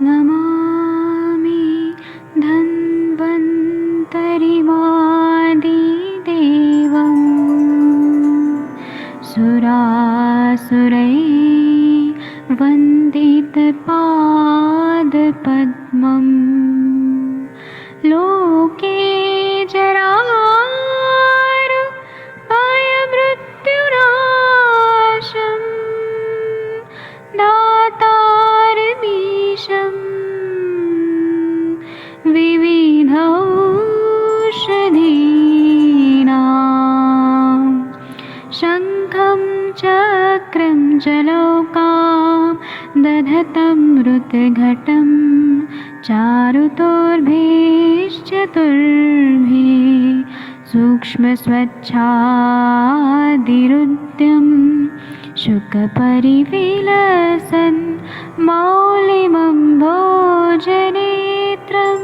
नमामि धन्वन्तरिमादिदेवं सुरासुरैः वन्दितपादपद्मम् लोके जरामृत्युनाशं दातारमीशं विविधौषधीनां शङ्खं चक्रं जलौकां दधतं ऋतघटं चारुतोर्भिश्चतुर्भिः सूक्ष्मस्वच्छादिरुद्यं शुकपरिविलसन् मौलिमम्भोजनेत्रं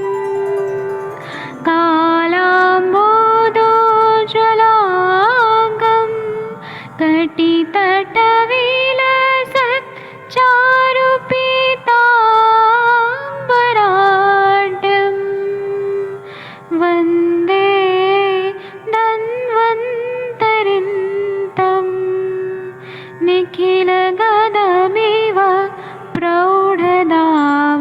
कालाम्बोदोज्ज्वलाङ्गं कटितटविलसत् चारुपीताम्बराढ्यं वन्दे धन्वन्तरिन्तं निखिलगदमिव प्रौढदारुणम्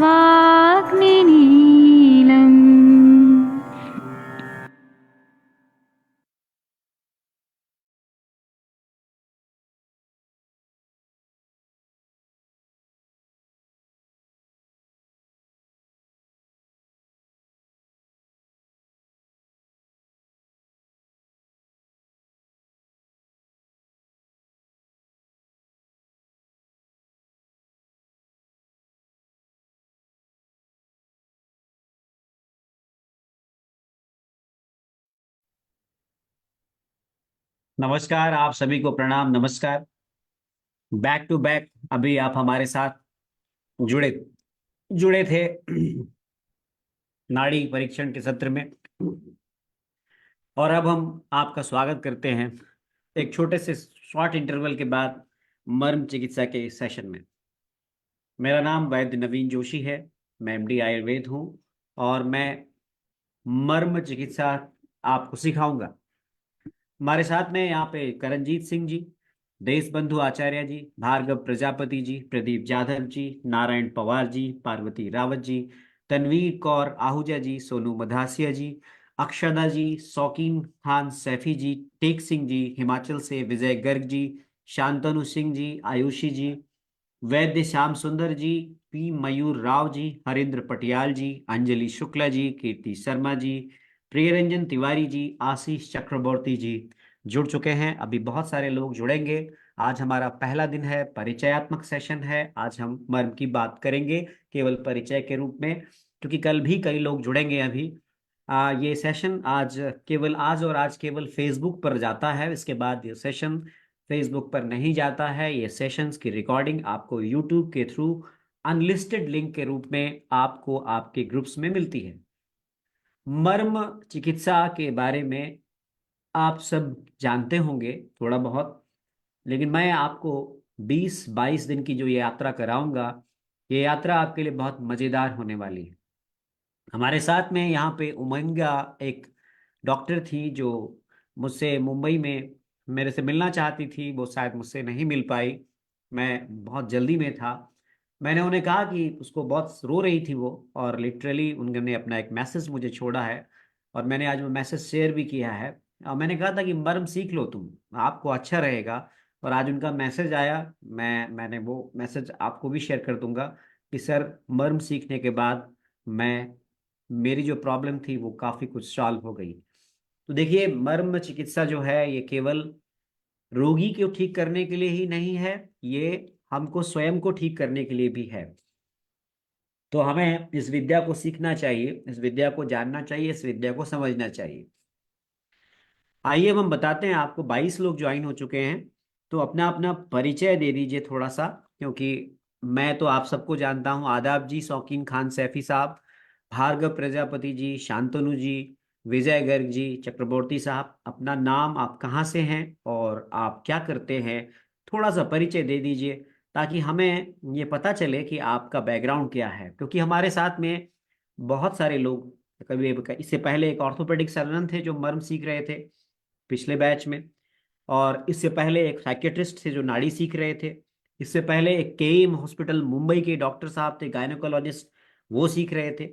नमस्कार, आप सभी को प्रणाम। नमस्कार। बैक टू बैक अभी आप हमारे साथ जुड़े जुड़े थे नाड़ी परीक्षण के सत्र में। और अब हम आपका स्वागत करते हैं एक छोटे से शॉर्ट इंटरवल के बाद मर्म चिकित्सा के सेशन में। मेरा नाम वैद्य नवीन जोशी है। मैं एमडी आयुर्वेद हूँ और मैं मर्म चिकित्सा आपको सिखाऊंगा। हमारे साथ में यहाँ पे करणजीत सिंह जी, देश बंधु आचार्य जी, भार्गव प्रजापति जी, प्रदीप जाधव जी, नारायण पवार जी, पार्वती रावत जी, तनवीर कौर आहूजा जी, सोनू मधासिया जी, अक्षदा जी, शौकीन खान सैफी जी, टेक सिंह जी, हिमाचल से विजय गर्ग जी, शांतनु सिंह जी, आयुषी जी, वैद्य श्याम सुंदर जी, पी मयूर राव जी, हरेंद्र पटियाल जी, अंजलि शुक्ला जी, कीर्ति शर्मा जी, प्रियरंजन तिवारी जी, आशीष चक्रवर्ती जी जुड़ चुके हैं। अभी बहुत सारे लोग जुड़ेंगे। आज हमारा पहला दिन है, परिचयात्मक सेशन है। आज हम मर्म की बात करेंगे केवल परिचय के रूप में, क्योंकि कल भी कई लोग जुड़ेंगे। अभी ये सेशन आज केवल फेसबुक पर जाता है। इसके बाद ये सेशन फेसबुक पर नहीं जाता है। ये सेशंस की रिकॉर्डिंग आपको यूट्यूब के थ्रू अनलिस्टेड लिंक के रूप में आपको आपके ग्रुप्स में मिलती है। मर्म चिकित्सा के बारे में आप सब जानते होंगे थोड़ा बहुत, लेकिन मैं आपको 20-22 दिन की जो ये यात्रा कराऊंगा, ये यात्रा आपके लिए बहुत मजेदार होने वाली है। हमारे साथ में यहाँ पे उमंगा एक डॉक्टर थी जो मुझसे मुंबई में मेरे से मिलना चाहती थी। वो शायद मुझसे नहीं मिल पाई, मैं बहुत जल्दी में था। मैंने उन्हें कहा कि उसको बहुत रो रही थी वो, और लिटरली उन्होंने अपना एक मैसेज मुझे छोड़ा है और मैंने आज वो मैसेज शेयर भी किया है। और मैंने कहा था कि मर्म सीख लो तुम, आपको अच्छा रहेगा। और आज उनका मैसेज आया, मैंने वो मैसेज आपको भी शेयर कर दूंगा कि सर, मर्म सीखने के बाद मैं मेरी जो प्रॉब्लम थी वो काफी कुछ सॉल्व हो गई। तो देखिए, मर्म चिकित्सा जो है ये केवल रोगी को ठीक करने के लिए ही नहीं है, ये हमको स्वयं को ठीक करने के लिए भी है। तो हमें इस विद्या को सीखना चाहिए, इस विद्या को जानना चाहिए, इस विद्या को समझना चाहिए। आइए अब हम बताते हैं आपको। 22 लोग ज्वाइन हो चुके हैं, तो अपना अपना परिचय दे दीजिए थोड़ा सा, क्योंकि मैं तो आप सबको जानता हूँ। आदाब जी, शौकीन खान सैफी साहब, भार्गव प्रजापति जी, शांतनु जी, विजय गर्ग जी, चक्रवर्ती साहब, अपना नाम, आप कहाँ से हैं और आप क्या करते हैं, थोड़ा सा परिचय दे दीजिए, ताकि हमें ये पता चले कि आपका बैकग्राउंड क्या है। क्योंकि हमारे साथ में बहुत सारे लोग, कभी इससे पहले एक ऑर्थोपेडिक सर्जन थे जो मर्म सीख रहे थे पिछले बैच में, और इससे पहले एक साइकेट्रिस्ट थे जो नाड़ी सीख रहे थे, इससे पहले एक केईएम हॉस्पिटल मुंबई के डॉक्टर साहब थे, गायनोकोलॉजिस्ट, वो सीख रहे थे।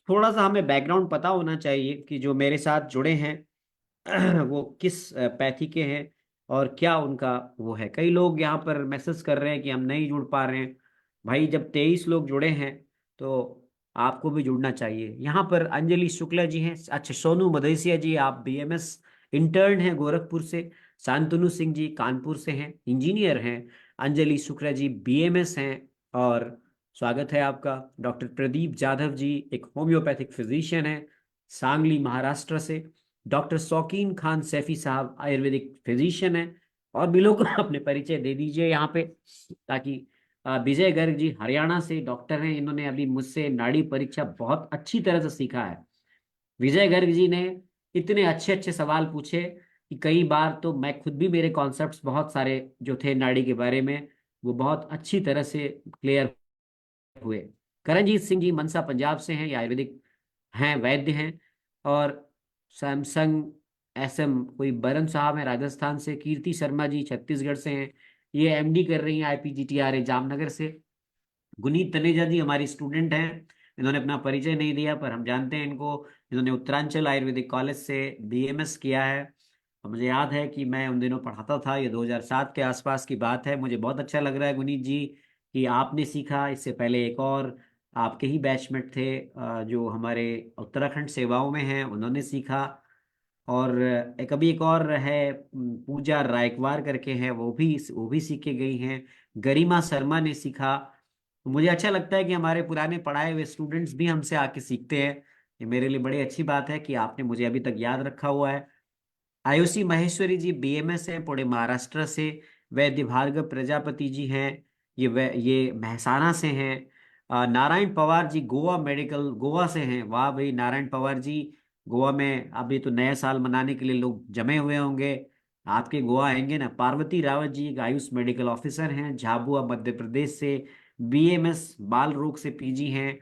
थोड़ा सा हमें बैकग्राउंड पता होना चाहिए कि जो मेरे साथ जुड़े हैं वो किस पैथी के हैं और क्या उनका वो है। कई लोग यहाँ पर मैसेज कर रहे हैं कि हम नहीं जुड़ पा रहे हैं। भाई, जब 23 लोग जुड़े हैं तो आपको भी जुड़ना चाहिए। यहाँ पर अंजलि शुक्ला जी हैं, अच्छा, सोनू मधेसिया जी, आप बीएमएस इंटर्न हैं गोरखपुर से। शांतनु सिंह जी कानपुर से हैं, इंजीनियर हैं। अंजलि शुक्ला जी बीएमएस हैं। और स्वागत है आपका। डॉक्टर प्रदीप जाधव जी एक होम्योपैथिक फिजिशियन हैं, सांगली महाराष्ट्र से। डॉक्टर शौकीन खान सैफी साहब आयुर्वेदिक फिजिशियन हैं। और भी लोग अपने परिचय दे दीजिए यहाँ पे, ताकि विजय गर्ग जी हरियाणा से डॉक्टर हैं, इन्होंने अभी मुझसे नाड़ी परीक्षा बहुत अच्छी तरह से सीखा है। विजय गर्ग जी ने इतने अच्छे अच्छे सवाल पूछे कि कई बार तो मैं खुद भी, मेरे कॉन्सेप्ट्स बहुत सारे जो थे नाड़ी के बारे में, वो बहुत अच्छी तरह से क्लियर हुए। करणजीत सिंह जी मनसा पंजाब से हैं, ये आयुर्वेदिक हैं, वैद्य हैं। और सैमसंग एसएम कोई बरन साहब हैं राजस्थान से। कीर्ति शर्मा जी छत्तीसगढ़ से हैं, ये एमडी कर रही हैं आईपीजीटीआर जामनगर से। गुनीत तनेजा जी हमारी स्टूडेंट हैं, इन्होंने अपना परिचय नहीं दिया पर हम जानते हैं इनको। इन्होंने उत्तरांचल आयुर्वेदिक कॉलेज से बीएमएस किया है। और मुझे याद है कि मैं उन दिनों पढ़ाता था, ये 2007 के आसपास की बात है। मुझे बहुत अच्छा लग रहा है गुनीत जी कि आपने सीखा। इससे पहले एक और आपके ही बैचमेट थे जो हमारे उत्तराखंड सेवाओं में हैं, उन्होंने सीखा। और एक अभी एक और है, पूजा रायकवार करके है, वो भी सीख के गई हैं। गरिमा शर्मा ने सीखा। तो मुझे अच्छा लगता है कि हमारे पुराने पढ़ाए हुए स्टूडेंट्स भी हमसे आके सीखते हैं। ये मेरे लिए बड़ी अच्छी बात है कि आपने मुझे अभी तक याद रखा हुआ है। आयुषी महेश्वरी जी बीएमएस हैं पुणे महाराष्ट्र से। वैद्य भार्गव प्रजापति जी हैं, ये मेहसाना से हैं। नारायण पवार जी गोवा मेडिकल गोवा से हैं। वाह भाई नारायण पवार जी, गोवा में अभी तो नया साल मनाने के लिए लोग जमे हुए होंगे, आपके गोवा आएंगे ना। पार्वती रावत जी एक आयुष मेडिकल ऑफिसर हैं, झाबुआ मध्य प्रदेश से। बीएमएस बाल रोग से पीजी हैं।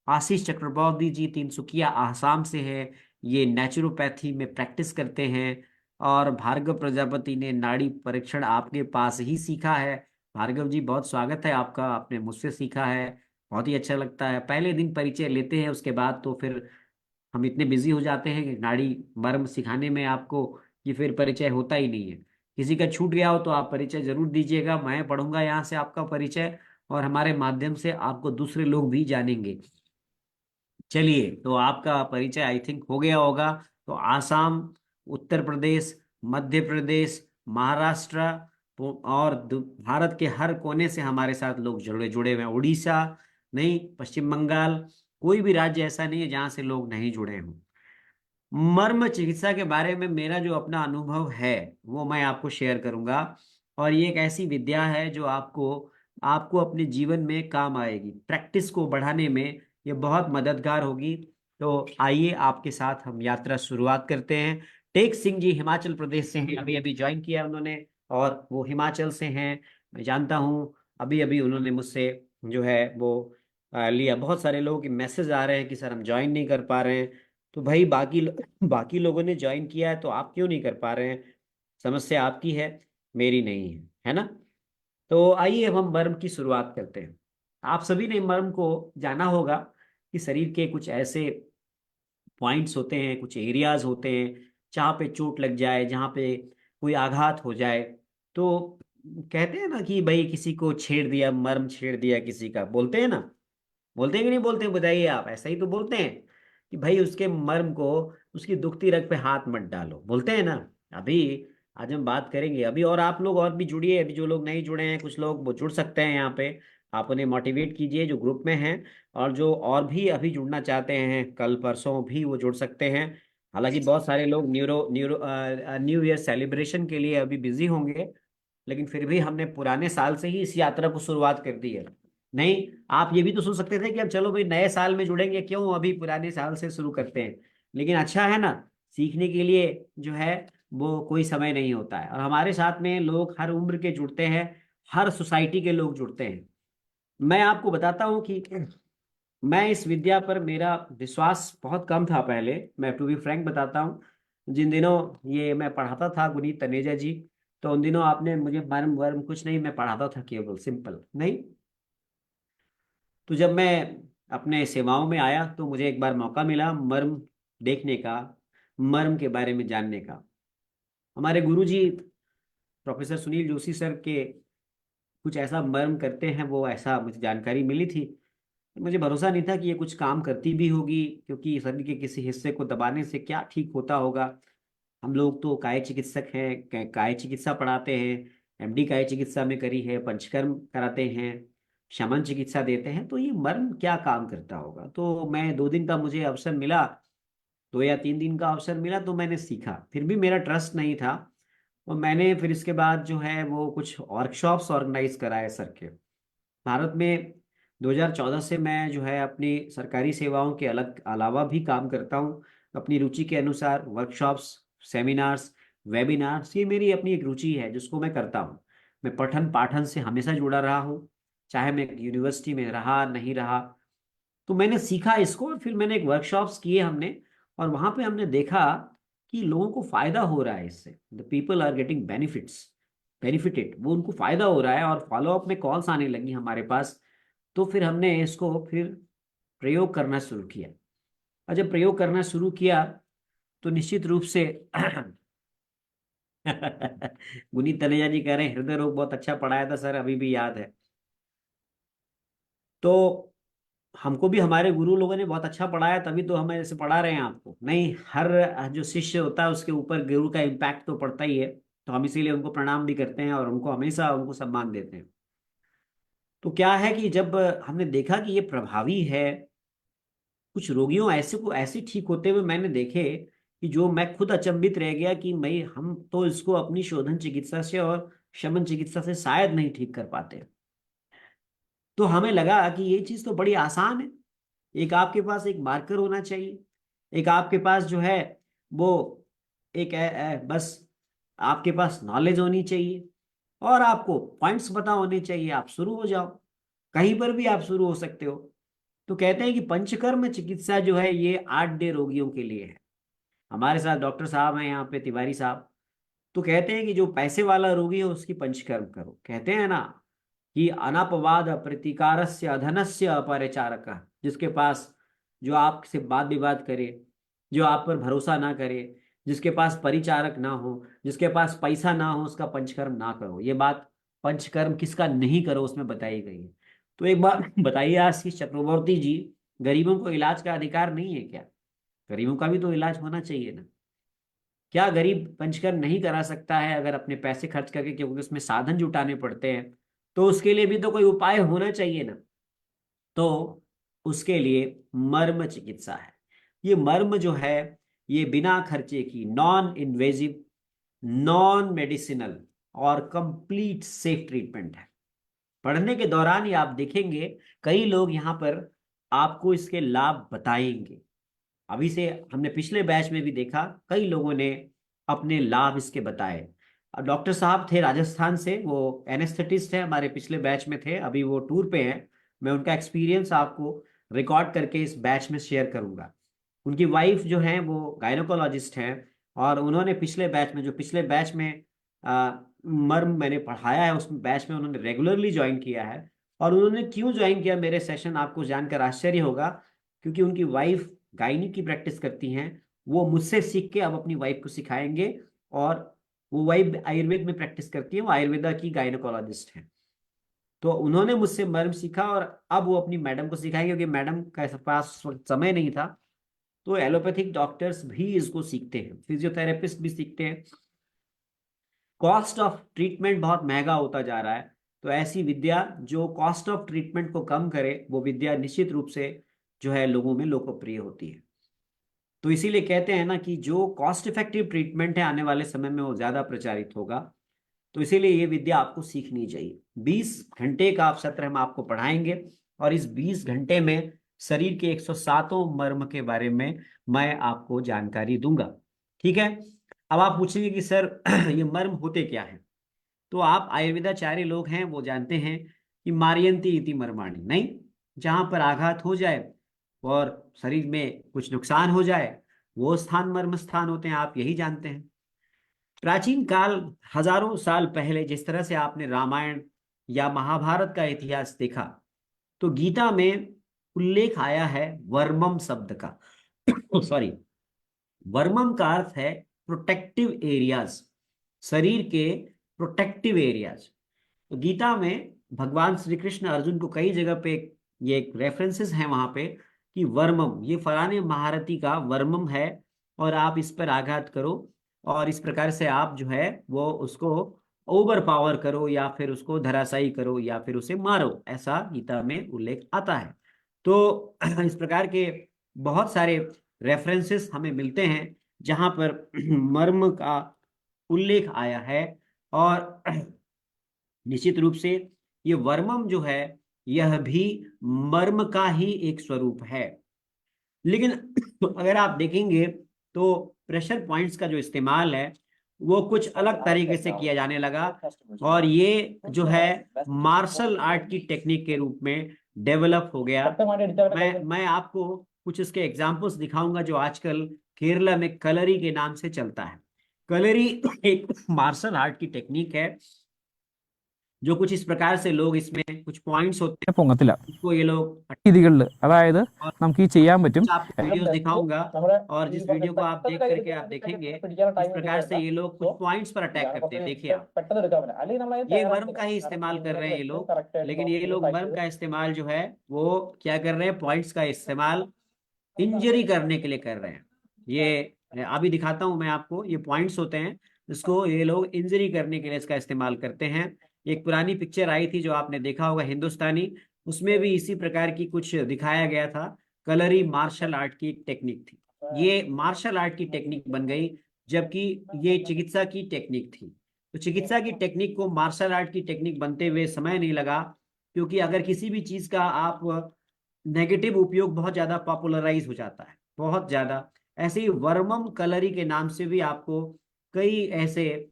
आशीष चक्रवर्ती जी तिनसुकिया आसाम से है, ये नेचुरोपैथी में प्रैक्टिस करते हैं। और भार्गव प्रजापति ने नाड़ी परीक्षण आपके पास ही सीखा है। भार्गव जी बहुत स्वागत है आपका, आपने मुझसे सीखा है, बहुत ही अच्छा लगता है। पहले दिन परिचय लेते हैं, उसके बाद तो फिर हम इतने बिजी हो जाते हैं कि नाड़ी मर्म सिखाने में आपको कि फिर परिचय होता ही नहीं है। किसी का छूट गया हो तो आप परिचय जरूर दीजिएगा, मैं पढ़ूंगा यहाँ से आपका परिचय, और हमारे माध्यम से आपको दूसरे लोग भी जानेंगे। चलिए, तो आपका परिचय आई थिंक हो गया होगा। तो आसाम, उत्तर प्रदेश, मध्य प्रदेश, महाराष्ट्र, और भारत के हर कोने से हमारे साथ लोग जुड़े जुड़े हुए हैं। उड़ीसा नहीं, पश्चिम बंगाल, कोई भी राज्य ऐसा नहीं है जहां से लोग नहीं जुड़े हों। मर्म चिकित्सा के बारे में मेरा जो अपना अनुभव है वो मैं आपको शेयर करूंगा। और ये एक ऐसी विद्या है जो आपको आपको अपने जीवन में काम आएगी, प्रैक्टिस को बढ़ाने में ये बहुत मददगार होगी। तो आइए आपके साथ हम यात्रा शुरुआत करते हैं। टेक सिंह जी हिमाचल प्रदेश से हैं, अभी अभी ज्वाइन किया है उन्होंने, और वो हिमाचल से हैं, मैं जानता हूँ। अभी अभी उन्होंने मुझसे जो है वो लिया। बहुत सारे लोगों के मैसेज आ रहे हैं कि सर हम ज्वाइन नहीं कर पा रहे हैं। तो भाई बाकी लोगों ने ज्वाइन किया है तो आप क्यों नहीं कर पा रहे हैं? समस्या आपकी है, मेरी नहीं है ना। तो आइए अब हम मर्म की शुरुआत करते हैं। आप सभी ने मर्म को जाना होगा कि शरीर के कुछ ऐसे पॉइंट्स होते हैं, कुछ एरियाज होते हैं जहाँ पे चोट लग जाए, जहाँ पे कोई आघात हो जाए, तो कहते हैं ना कि भाई किसी को छेड़ दिया, मर्म छेड़ दिया किसी का, बोलते हैं ना। बोलते हैं कि नहीं बोलते हैं, बताइए आप, ऐसा ही तो बोलते हैं कि भाई उसके मर्म को, उसकी दुखती रग पे हाथ मत डालो, बोलते हैं ना। अभी आज हम बात करेंगे अभी, और आप लोग और भी जुड़िए, अभी जो लोग नहीं जुड़े हैं कुछ लोग वो जुड़ सकते हैं यहाँ पे। आप उन्हें मोटिवेट कीजिए जो ग्रुप में हैं, और जो और भी अभी जुड़ना चाहते हैं कल परसों भी वो जुड़ सकते हैं। हालांकि बहुत सारे लोग neuro neuro new year celebration के लिए अभी बिजी होंगे, लेकिन फिर भी हमने पुराने साल से ही इस यात्रा को शुरुआत कर दी है। नहीं, आप ये भी तो सोच सकते थे कि अब चलो भाई नए साल में जुड़ेंगे, क्यों अभी पुराने साल से शुरू करते हैं। लेकिन अच्छा है ना, सीखने के लिए जो है वो कोई समय नहीं होता है, और हमारे साथ में लोग हर उम्र के जुड़ते हैं, हर सोसाइटी के लोग जुड़ते हैं। मैं आपको बताता हूँ कि मैं इस विद्या पर मेरा विश्वास बहुत कम था पहले, मैं टू बी फ्रैंक बताता हूँ। जिन दिनों ये मैं पढ़ाता था गुनीत तनेजा जी, तो उन दिनों आपने मुझे मर्म वर्म कुछ नहीं, मैं पढ़ाता था केवल सिंपल नहीं। तो जब मैं अपने सेवाओं में आया तो मुझे एक बार मौका मिला मर्म देखने का, मर्म के बारे में जानने का। हमारे गुरुजी प्रोफेसर सुनील जोशी सर के कुछ ऐसा मर्म करते हैं, वो ऐसा मुझे जानकारी मिली थी। मुझे भरोसा नहीं था कि ये कुछ काम करती भी होगी, क्योंकि शरीर के किसी हिस्से को दबाने से क्या ठीक होता होगा। हम लोग तो काय चिकित्सक हैं, काय चिकित्सा पढ़ाते हैं, एमडी काय चिकित्सा में करी है, पंचकर्म कराते हैं, शमन चिकित्सा देते हैं, तो ये मर्म क्या काम करता होगा। तो मैं 2 दिन का मुझे अवसर मिला, 2 या 3 दिन का अवसर मिला, तो मैंने सीखा। फिर भी मेरा ट्रस्ट नहीं था, और मैंने फिर इसके बाद जो है वो कुछ वर्कशॉप्स ऑर्गेनाइज कराए सर के। भारत में 2014 से मैं जो है अपनी सरकारी सेवाओं के अलग अलावा भी काम करता हूँ, अपनी रुचि के अनुसार वर्कशॉप्स, सेमिनार्स, वेबिनार्स, ये मेरी अपनी एक रुचि है जिसको मैं करता हूँ। मैं पठन पाठन से हमेशा जुड़ा रहा हूँ, चाहे मैं यूनिवर्सिटी में रहा नहीं रहा। तो मैंने सीखा इसको, और फिर मैंने एक वर्कशॉप्स किए हमने, और वहां पे हमने देखा कि लोगों को फायदा हो रहा है इससे, the people are getting benefited, वो उनको फायदा हो रहा है, और फॉलो अप में कॉल्स आने लगी हमारे पास। तो फिर हमने इसको फिर प्रयोग करना शुरू किया, और जब प्रयोग करना शुरू किया तो निश्चित रूप से गुनीत तनेजा जी कह रहे हैं हृदय रोग बहुत अच्छा पढ़ाया था सर, अभी भी याद है। तो हमको भी हमारे गुरु लोगों ने बहुत अच्छा पढ़ाया, तभी तो हम ऐसे पढ़ा रहे हैं आपको। नहीं, हर जो शिष्य होता है उसके ऊपर गुरु का इम्पैक्ट तो पड़ता ही है, तो हम इसीलिए उनको प्रणाम भी करते हैं और उनको हमेशा उनको सम्मान देते हैं। तो क्या है कि जब हमने देखा कि ये प्रभावी है, कुछ रोगियों ऐसे को ऐसे ठीक होते हुए मैंने देखे कि जो मैं खुद अचंभित रह गया कि मैं हम तो इसको अपनी शोधन चिकित्सा से और शमन चिकित्सा से शायद नहीं ठीक कर पाते। तो हमें लगा कि ये चीज तो बड़ी आसान है। एक आपके पास एक मार्कर होना चाहिए, एक आपके पास जो है वो एक बस आपके पास नॉलेज होनी चाहिए और आपको पॉइंट्स पता होने चाहिए, आप शुरू हो जाओ, कहीं पर भी आप शुरू हो सकते हो। तो कहते हैं कि पंचकर्म चिकित्सा जो है ये 8 डे रोगियों के लिए है। हमारे साथ डॉक्टर साहब हैं यहाँ पे, तिवारी साहब। तो कहते हैं कि जो पैसे वाला रोगी है उसकी पंचकर्म करो। कहते हैं ना कि अनपवाद प्रतिकारस्य अधनस्य अपरिचारक, जिसके पास, जो आपसे वाद विवाद करे, जो आप पर भरोसा ना करे, जिसके पास परिचारक ना हो, जिसके पास पैसा ना हो, उसका पंचकर्म ना करो। ये बात पंचकर्म किसका नहीं करो उसमें बताई गई है। तो एक बात बताइए आशीष चक्रवर्ती जी, गरीबों को इलाज का अधिकार नहीं है क्या? गरीबों का भी तो इलाज होना चाहिए ना। क्या गरीब पंचकर्म नहीं करा सकता है अगर अपने पैसे खर्च करके, क्योंकि उसमें साधन जुटाने पड़ते हैं, तो उसके लिए भी तो कोई उपाय होना चाहिए ना। तो उसके लिए मर्म चिकित्सा है। ये मर्म जो है ये बिना खर्चे की, नॉन इन्वेजिव, नॉन मेडिसिनल और कंप्लीट सेफ ट्रीटमेंट है। पढ़ने के दौरान ही आप देखेंगे कई लोग यहाँ पर आपको इसके लाभ बताएंगे। अभी से हमने पिछले बैच में भी देखा कई लोगों ने अपने लाभ इसके बताए। डॉक्टर साहब थे राजस्थान से, वो एनेस्थेटिस्ट है, हमारे पिछले बैच में थे, अभी वो टूर पे हैं। मैं उनका एक्सपीरियंस आपको रिकॉर्ड करके इस बैच में शेयर करूंगा। उनकी वाइफ जो है वो गायनोकोलॉजिस्ट हैं, और उन्होंने पिछले बैच में, जो पिछले बैच में मर्म मैंने पढ़ाया है, उस बैच में उन्होंने रेगुलरली ज्वाइन किया है। और उन्होंने क्यों ज्वाइन किया मेरे सेशन, आपको जानकर आश्चर्य होगा, क्योंकि उनकी वाइफ गायनी की प्रैक्टिस करती हैं। वो मुझसे सीख के अब अपनी वाइफ को सिखाएंगे। और वो वाइफ आयुर्वेद में प्रैक्टिस करती है, वो आयुर्वेदा की गायनोकोलॉजिस्ट है। तो उन्होंने मुझसे मर्म सीखा और अब वो अपनी मैडम को सिखाएंगे, क्योंकि मैडम के पास उस वक्त समय नहीं था। तो एलोपैथिक डॉक्टर्स भी इसको सीखते हैं, फिजियोथेरेपिस्ट भी सीखते हैं। कॉस्ट ऑफ ट्रीटमेंट बहुत महंगा होता जा रहा है, तो ऐसी विद्या जो कॉस्ट ऑफ ट्रीटमेंट को कम करे, वो विद्या निश्चित रूप से जो है लोगों में लोकप्रिय होती है। तो इसीलिए कहते हैं ना कि जो कॉस्ट इफेक्टिव ट्रीटमेंट है आने वाले समय में वो ज्यादा प्रचारित होगा। तो इसीलिए ये विद्या आपको सीखनी चाहिए। 20 घंटे का आप सत्र हम आपको पढ़ाएंगे, और इस 20 घंटे में शरीर के 107 मर्म के बारे में मैं आपको जानकारी दूंगा। ठीक है। अब आप पूछेंगे कि सर ये मर्म होते क्या है? तो आप आयुर्वेदाचार्य लोग हैं, वो जानते हैं कि मारियंती इति मर्माणी, नहीं, जहां पर आघात हो जाए और शरीर में कुछ नुकसान हो जाए, वो स्थान मर्म स्थान होते हैं, आप यही जानते हैं। प्राचीन काल, हजारों साल पहले, जिस तरह से आपने रामायण या महाभारत का इतिहास देखा, तो गीता में उल्लेख आया है वर्मम शब्द का। सॉरी, वर्मम का अर्थ है प्रोटेक्टिव एरियाज, शरीर के प्रोटेक्टिव एरियाज। तो गीता में भगवान श्री कृष्ण अर्जुन को कई जगह पे ये रेफरेंसेस हैं वहां पे कि वर्मम, ये फलाने महारथी का वर्मम है, और आप इस पर आघात करो, और इस प्रकार से आप जो है वो उसको ओवर पावर करो, या फिर उसको धराशायी करो, या फिर उसे मारो, ऐसा गीता में उल्लेख आता है। तो इस प्रकार के बहुत सारे रेफरेंसेस हमें मिलते हैं जहां पर मर्म का उल्लेख आया है। और निश्चित रूप से ये वर्मम जो है यह भी मर्म का ही एक स्वरूप है। लेकिन अगर आप देखेंगे तो प्रेशर पॉइंट्स का जो इस्तेमाल है वो कुछ अलग तरीके से किया जाने लगा, और ये जो है मार्शल आर्ट की टेक्निक के रूप में डेवलप हो गया। मैं आपको कुछ इसके एग्जांपल्स दिखाऊंगा जो आजकल केरला में कलरी के नाम से चलता है। कलरी एक मार्शल आर्ट की टेक्निक है, जो कुछ इस प्रकार से लोग, इसमें कुछ पॉइंट्स होते हैं, പൊങ്ങത്തില്ല इसको ये लोग, രീതികളിൽ अതായത് और നമുക്ക് ഈ ചെയ്യാൻ പറ്റും कुछ आपको वीडियोस दिखाऊंगा, और जिस वीडियो को आप देख करके आप देखेंगे इस प्रकार से ये लोग कुछ पॉइंट्स पर अटैक करते हैं। देखिए आप, ये मर्म का ही इस्तेमाल कर रहे हैं ये लोग, लेकिन ये लोग मर्म का इस्तेमाल जो है वो क्या कर रहे हैं, पॉइंट्स का इस्तेमाल इंजरी करने के लिए कर रहे हैं। ये अभी दिखाता हूं मैं आपको, ये पॉइंट्स होते हैं जिसको ये लोग इंजरी करने के लिए इसका इस्तेमाल करते हैं। एक पुरानी पिक्चर आई थी जो आपने देखा होगा, हिंदुस्तानी, उसमें भी इसी प्रकार की कुछ दिखाया गया था। कलरी मार्शल आर्ट की एक टेक्निक थी। ये मार्शल आर्ट की टेक्निक बन गई, जबकि ये चिकित्सा की टेक्निक थी। तो चिकित्सा की टेक्निक को मार्शल आर्ट की टेक्निक बनते हुए समय नहीं लगा, क्योंकि अगर किसी भी चीज का आप नेगेटिव उपयोग बहुत ज्यादा पॉपुलराइज हो जाता है, बहुत ज्यादा। ऐसे ही वर्मम कलरी के नाम से भी आपको कई ऐसे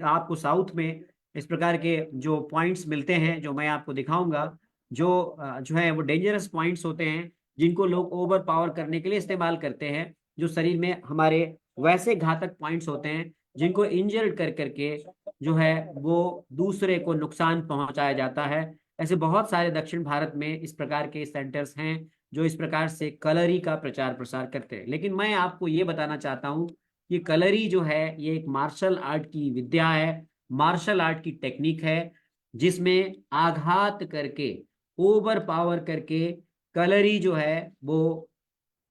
आपको साउथ में इस प्रकार के जो पॉइंट्स मिलते हैं, जो मैं आपको दिखाऊंगा, जो है वो डेंजरस पॉइंट्स होते हैं, जिनको लोग ओवर पावर करने के लिए इस्तेमाल करते हैं, जो शरीर में हमारे वैसे घातक पॉइंट्स होते हैं जिनको इंजर्ड कर करके जो है वो दूसरे को नुकसान पहुंचाया जाता है। ऐसे बहुत सारे दक्षिण भारत में इस प्रकार के सेंटर्स हैं जो इस प्रकार से कलरी का प्रचार प्रसार करते हैं। लेकिन मैं आपको ये बताना चाहता हूँ कि कलरी जो है ये एक मार्शल आर्ट की विद्या है, मार्शल आर्ट की टेक्निक है, जिसमें आघात करके, ओवर पावर करके, कलरी जो है वो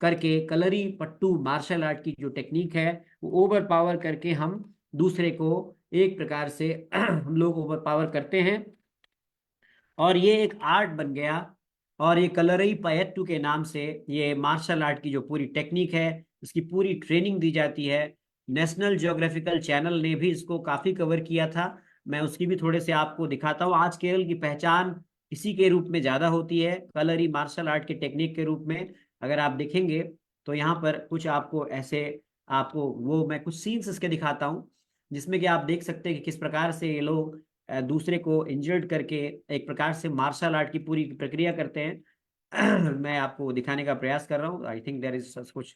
करके, कलरी पट्टू मार्शल आर्ट की जो टेक्निक है वो ओवर पावर करके हम दूसरे को एक प्रकार से हम लोग ओवर पावर करते हैं, और ये एक आर्ट बन गया। और ये कलरई पयट्टू के नाम से ये मार्शल आर्ट की जो पूरी टेक्निक है, इसकी पूरी ट्रेनिंग दी जाती है। नेशनल ज्योग्राफिकल चैनल ने भी इसको काफी कवर किया था। मैं उसकी भी थोड़े से आपको दिखाता हूँ। आज केरल की पहचान इसी के रूप में ज्यादा होती है, कलरी मार्शल आर्ट के टेक्निक के रूप में। अगर आप देखेंगे तो यहाँ पर कुछ आपको ऐसे, आपको वो मैं कुछ सीन्स इसके दिखाता हूँ, जिसमें कि आप देख सकते हैं कि किस प्रकार से ये लोग दूसरे को इंजर्ड करके एक प्रकार से मार्शल आर्ट की पूरी प्रक्रिया करते हैं। मैं आपको दिखाने का प्रयास कर रहा हूँ। आई थिंक देयर इज कुछ,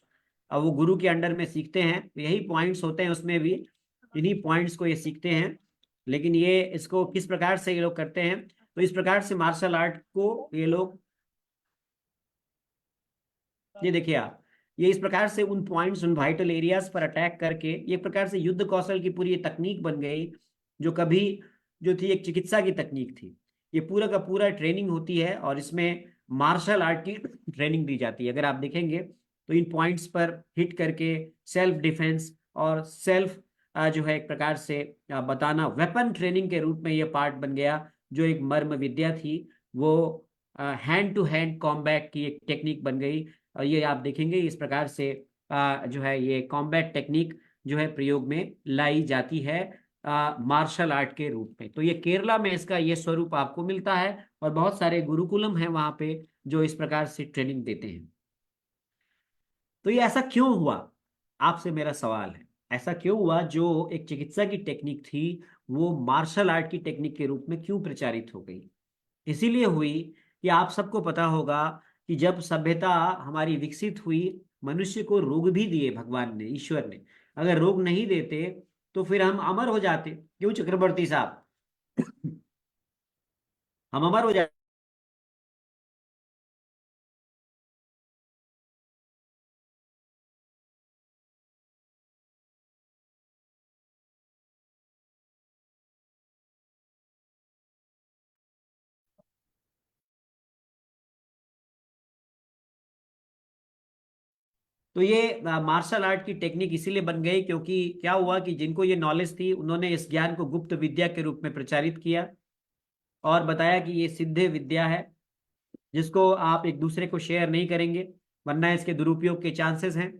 अब वो गुरु के अंडर में सीखते हैं, तो यही पॉइंट्स होते हैं उसमें भी, इन्हीं पॉइंट्स को ये सीखते हैं। लेकिन ये इसको किस प्रकार से ये लोग करते हैं, तो इस प्रकार से मार्शल आर्ट को ये लोग, ये देखिए आप, ये इस प्रकार से उन पॉइंट्स, उन वाइटल एरियाज पर अटैक करके, ये प्रकार से युद्ध कौशल की पूरी ये तकनीक बन गई, जो कभी जो थी एक चिकित्सा की तकनीक थी। ये पूरा का पूरा ट्रेनिंग होती है और इसमें मार्शल आर्ट की ट्रेनिंग दी जाती है। अगर आप देखेंगे तो इन पॉइंट्स पर हिट करके सेल्फ डिफेंस और सेल्फ जो है एक प्रकार से बताना, वेपन ट्रेनिंग के रूप में ये पार्ट बन गया। जो एक मर्म विद्या थी वो हैंड टू हैंड कॉम्बैट की एक टेक्निक बन गई। और ये आप देखेंगे इस प्रकार से जो है ये कॉम्बैट टेक्निक जो है प्रयोग में लाई जाती है मार्शल आर्ट के रूप में। तो ये केरला में इसका ये स्वरूप आपको मिलता है, और बहुत सारे गुरुकुलम हैं वहां पे जो इस प्रकार से ट्रेनिंग देते हैं। तो ये ऐसा क्यों हुआ, आपसे मेरा सवाल है, ऐसा क्यों हुआ जो एक चिकित्सा की टेक्निक थी वो मार्शल आर्ट की टेक्निक के रूप में क्यों प्रचारित हो गई? इसीलिए हुई कि आप सबको पता होगा कि जब सभ्यता हमारी विकसित हुई, मनुष्य को रोग भी दिए भगवान ने, ईश्वर ने। अगर रोग नहीं देते तो फिर हम अमर हो जाते। क्यों चक्रवर्ती साहब? हम अमर हो जाते। तो ये मार्शल आर्ट की टेक्निक इसीलिए बन गई क्योंकि क्या हुआ कि जिनको ये नॉलेज थी उन्होंने इस ज्ञान को गुप्त विद्या के रूप में प्रचारित किया, और बताया कि ये सिद्ध विद्या है जिसको आप एक दूसरे को शेयर नहीं करेंगे, वरना इसके दुरुपयोग के चांसेस हैं।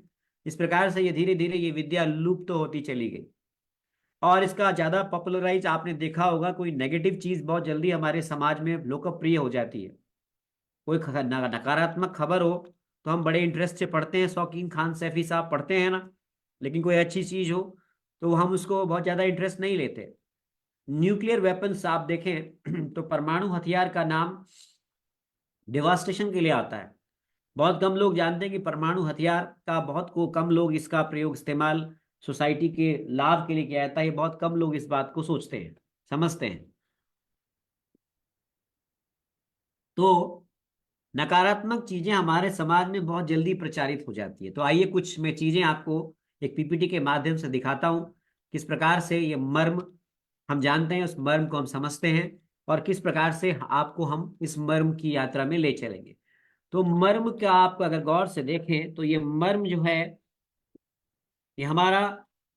इस प्रकार से ये धीरे धीरे ये विद्या लुप्त तो होती चली गई। और इसका ज्यादा पॉपुलराइज आपने देखा होगा, कोई नेगेटिव चीज बहुत जल्दी हमारे समाज में लोकप्रिय हो जाती है। कोई नकारात्मक खबर हो तो हम बड़े इंटरेस्ट से पढ़ते हैं, शौकीन खान सैफी साहब पढ़ते हैं ना। लेकिन कोई अच्छी चीज हो तो हम उसको बहुत ज्यादा इंटरेस्ट नहीं लेते। न्यूक्लियर वेपन्स आप देखें तो परमाणु हथियार का नाम डिवास्टेशन के लिए आता है। बहुत कम लोग जानते हैं कि परमाणु हथियार का बहुत को कम लोग इसका प्रयोग, इस्तेमाल सोसाइटी के लाभ के लिए किया जाता है। ये बहुत कम लोग इस बात को सोचते हैं, समझते हैं। तो नकारात्मक चीजें हमारे समाज में बहुत जल्दी प्रचारित हो जाती है। तो आइए कुछ मैं चीजें आपको एक पीपीटी के माध्यम से दिखाता हूं, किस प्रकार से ये मर्म हम जानते हैं, उस मर्म को हम समझते हैं, और किस प्रकार से आपको हम इस मर्म की यात्रा में ले चलेंगे। तो मर्म का आप अगर गौर से देखें तो ये मर्म जो है, ये हमारा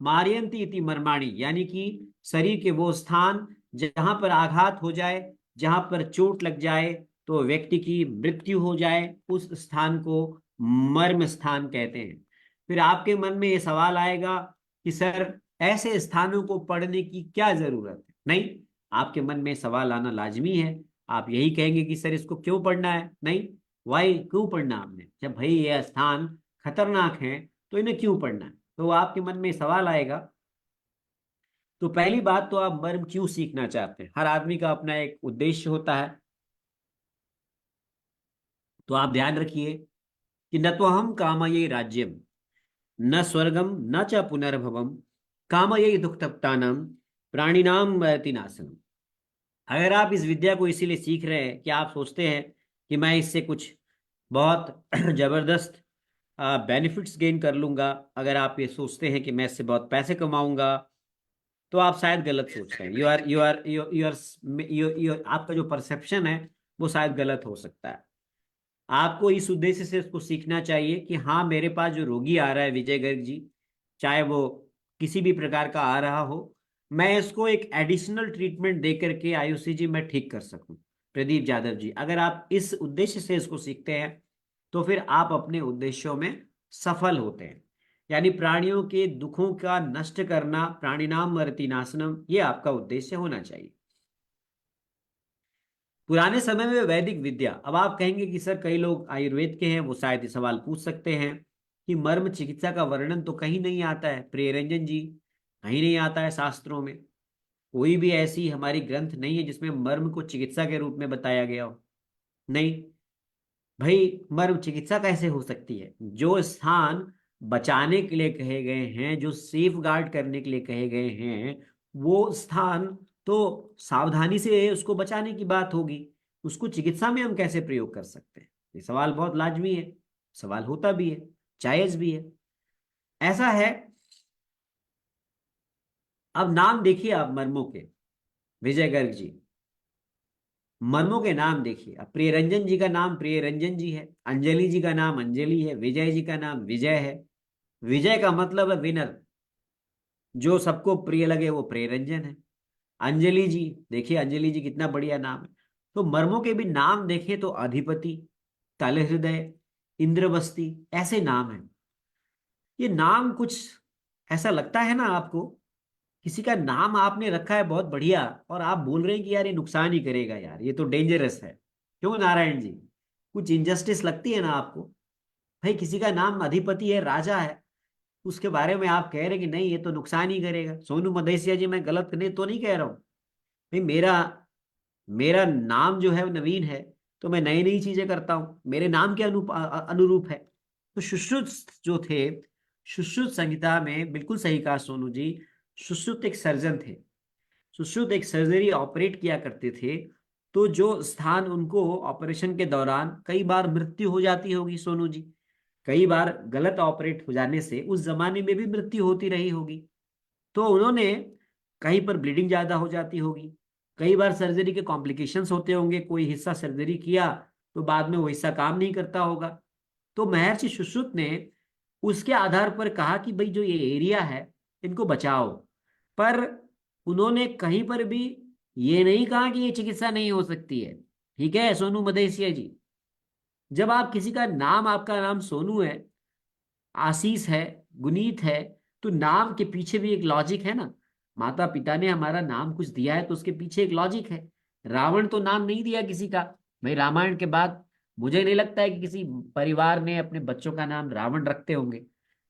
मारियंती इति मर्माणी, यानी कि शरीर के वो स्थान जहां पर आघात हो जाए, जहां पर चोट लग जाए तो व्यक्ति की मृत्यु हो जाए, उस स्थान को मर्म स्थान कहते हैं। फिर आपके मन में ये सवाल आएगा कि सर ऐसे स्थानों को पढ़ने की क्या जरूरत है। नहीं, आपके मन में सवाल आना लाजमी है। आप यही कहेंगे कि सर इसको क्यों पढ़ना है, नहीं, वाई, क्यों पढ़ना आपने, जब भाई ये स्थान खतरनाक है तो इन्हें क्यों पढ़ना है, तो आपके मन में सवाल आएगा। तो पहली बात तो आप मर्म क्यों सीखना चाहते हैं, हर आदमी का अपना एक उद्देश्य होता है। तो आप ध्यान रखिए कि न तो हम कामये राज्यम, न स्वर्गम, न च पुनर्भवम, कामये दुःखतप्तानाम प्राणिनाम नाशनम। अगर आप इस विद्या को इसीलिए सीख रहे हैं कि आप सोचते हैं कि मैं इससे कुछ बहुत जबरदस्त बेनिफिट्स गेन कर लूंगा, अगर आप ये सोचते हैं कि मैं इससे बहुत पैसे कमाऊंगा, तो आप शायद गलत सोच रहे हैं। यू आर आपका जो परसेप्शन है वो शायद गलत हो सकता है। आपको इस उद्देश्य से इसको सीखना चाहिए कि हाँ, मेरे पास जो रोगी आ रहा है विजय गर्ग जी, चाहे वो किसी भी प्रकार का आ रहा हो, मैं इसको एक एडिशनल ट्रीटमेंट दे करके आयुषी जी मैं ठीक कर सकूं। प्रदीप यादव जी, अगर आप इस उद्देश्य से इसको सीखते हैं तो फिर आप अपने उद्देश्यों में सफल होते हैं। यानी प्राणियों के दुखों का नष्ट करना, प्राणिनाम मरति नाशनम, ये आपका उद्देश्य होना चाहिए। पुराने समय में वैदिक विद्या, अब आप कहेंगे कि सर कई लोग आयुर्वेद के हैं, वो शायद ये सवाल पूछ सकते हैं कि मर्म चिकित्सा का वर्णन तो कहीं नहीं आता है प्रिय रंजन जी, कहीं नहीं आता है शास्त्रों में। कोई भी ऐसी हमारी ग्रंथ नहीं है जिसमें मर्म को चिकित्सा के रूप में बताया गया हो। नहीं भाई, मर्म चिकित्सा कैसे हो सकती है, जो स्थान बचाने के लिए कहे गए हैं, जो सेफ गार्ड करने के लिए कहे गए हैं, वो स्थान तो सावधानी से उसको बचाने की बात होगी, उसको चिकित्सा में हम कैसे प्रयोग कर सकते हैं। ये सवाल बहुत लाजमी है, सवाल होता भी है, जायज भी है। ऐसा है। अब नाम देखिए आप मर्मों के, विजय गर्ग जी, मर्मों के नाम देखिए। अब प्रिय रंजन जी का नाम प्रिय रंजन जी है, अंजलि जी का नाम अंजलि है, विजय जी का नाम विजय है। विजय का मतलब है विनर, जो सबको प्रिय लगे वो प्रिय रंजन है। अंजलि जी, देखिए अंजलि जी कितना बढ़िया नाम है। तो मर्मों के भी नाम देखें तो अधिपति, तल हृदय, इंद्रवस्ती, ऐसे नाम हैं। ये नाम कुछ ऐसा लगता है ना आपको, किसी का नाम आपने रखा है बहुत बढ़िया और आप बोल रहे हैं कि यार ये नुकसान ही करेगा, यार ये तो डेंजरस है। क्यों नारायण जी, कुछ इनजस्टिस लगती है ना आपको। भाई किसी का नाम अधिपति है, राजा है, उसके बारे में आप कह रहे हैं कि नहीं ये तो नुकसान ही करेगा। सोनू मदेसिया जी, मैं गलत नहीं तो नहीं कह रहा हूँ। भाई मेरा मेरा नाम जो है वो नवीन है, तो मैं नई नई चीजें करता हूँ, मेरे नाम के अनुरूप है। तो सुश्रुत जो थे, सुश्रुत संहिता में बिल्कुल सही कहा सोनू जी, सुश्रुत एक सर्जन थे। सुश्रुत एक सर्जरी ऑपरेट किया करते थे। तो जो स्थान उनको ऑपरेशन के दौरान कई बार मृत्यु हो जाती होगी सोनू जी, कई बार गलत ऑपरेट हो जाने से उस जमाने में भी मृत्यु होती रही होगी। तो उन्होंने, कहीं पर ब्लीडिंग ज्यादा हो जाती होगी, कई बार सर्जरी के कॉम्प्लिकेशंस होते होंगे, कोई हिस्सा सर्जरी किया तो बाद में वो हिस्सा काम नहीं करता होगा। तो महर्षि सुश्रुत ने उसके आधार पर कहा कि भाई जो ये एरिया है इनको बचाओ। पर उन्होंने कहीं पर भी ये नहीं कहा कि ये चिकित्सा नहीं हो सकती है। ठीक है सोनू मदेसिया जी, जब आप किसी का नाम, आपका नाम सोनू है, आशीष है, गुनीत है, तो नाम के पीछे भी एक लॉजिक है ना। माता पिता ने हमारा नाम कुछ दिया है तो उसके पीछे एक लॉजिक है। रावण तो नाम नहीं दिया किसी का। भाई रामायण के बाद मुझे नहीं लगता है कि किसी परिवार ने अपने बच्चों का नाम रावण रखते होंगे।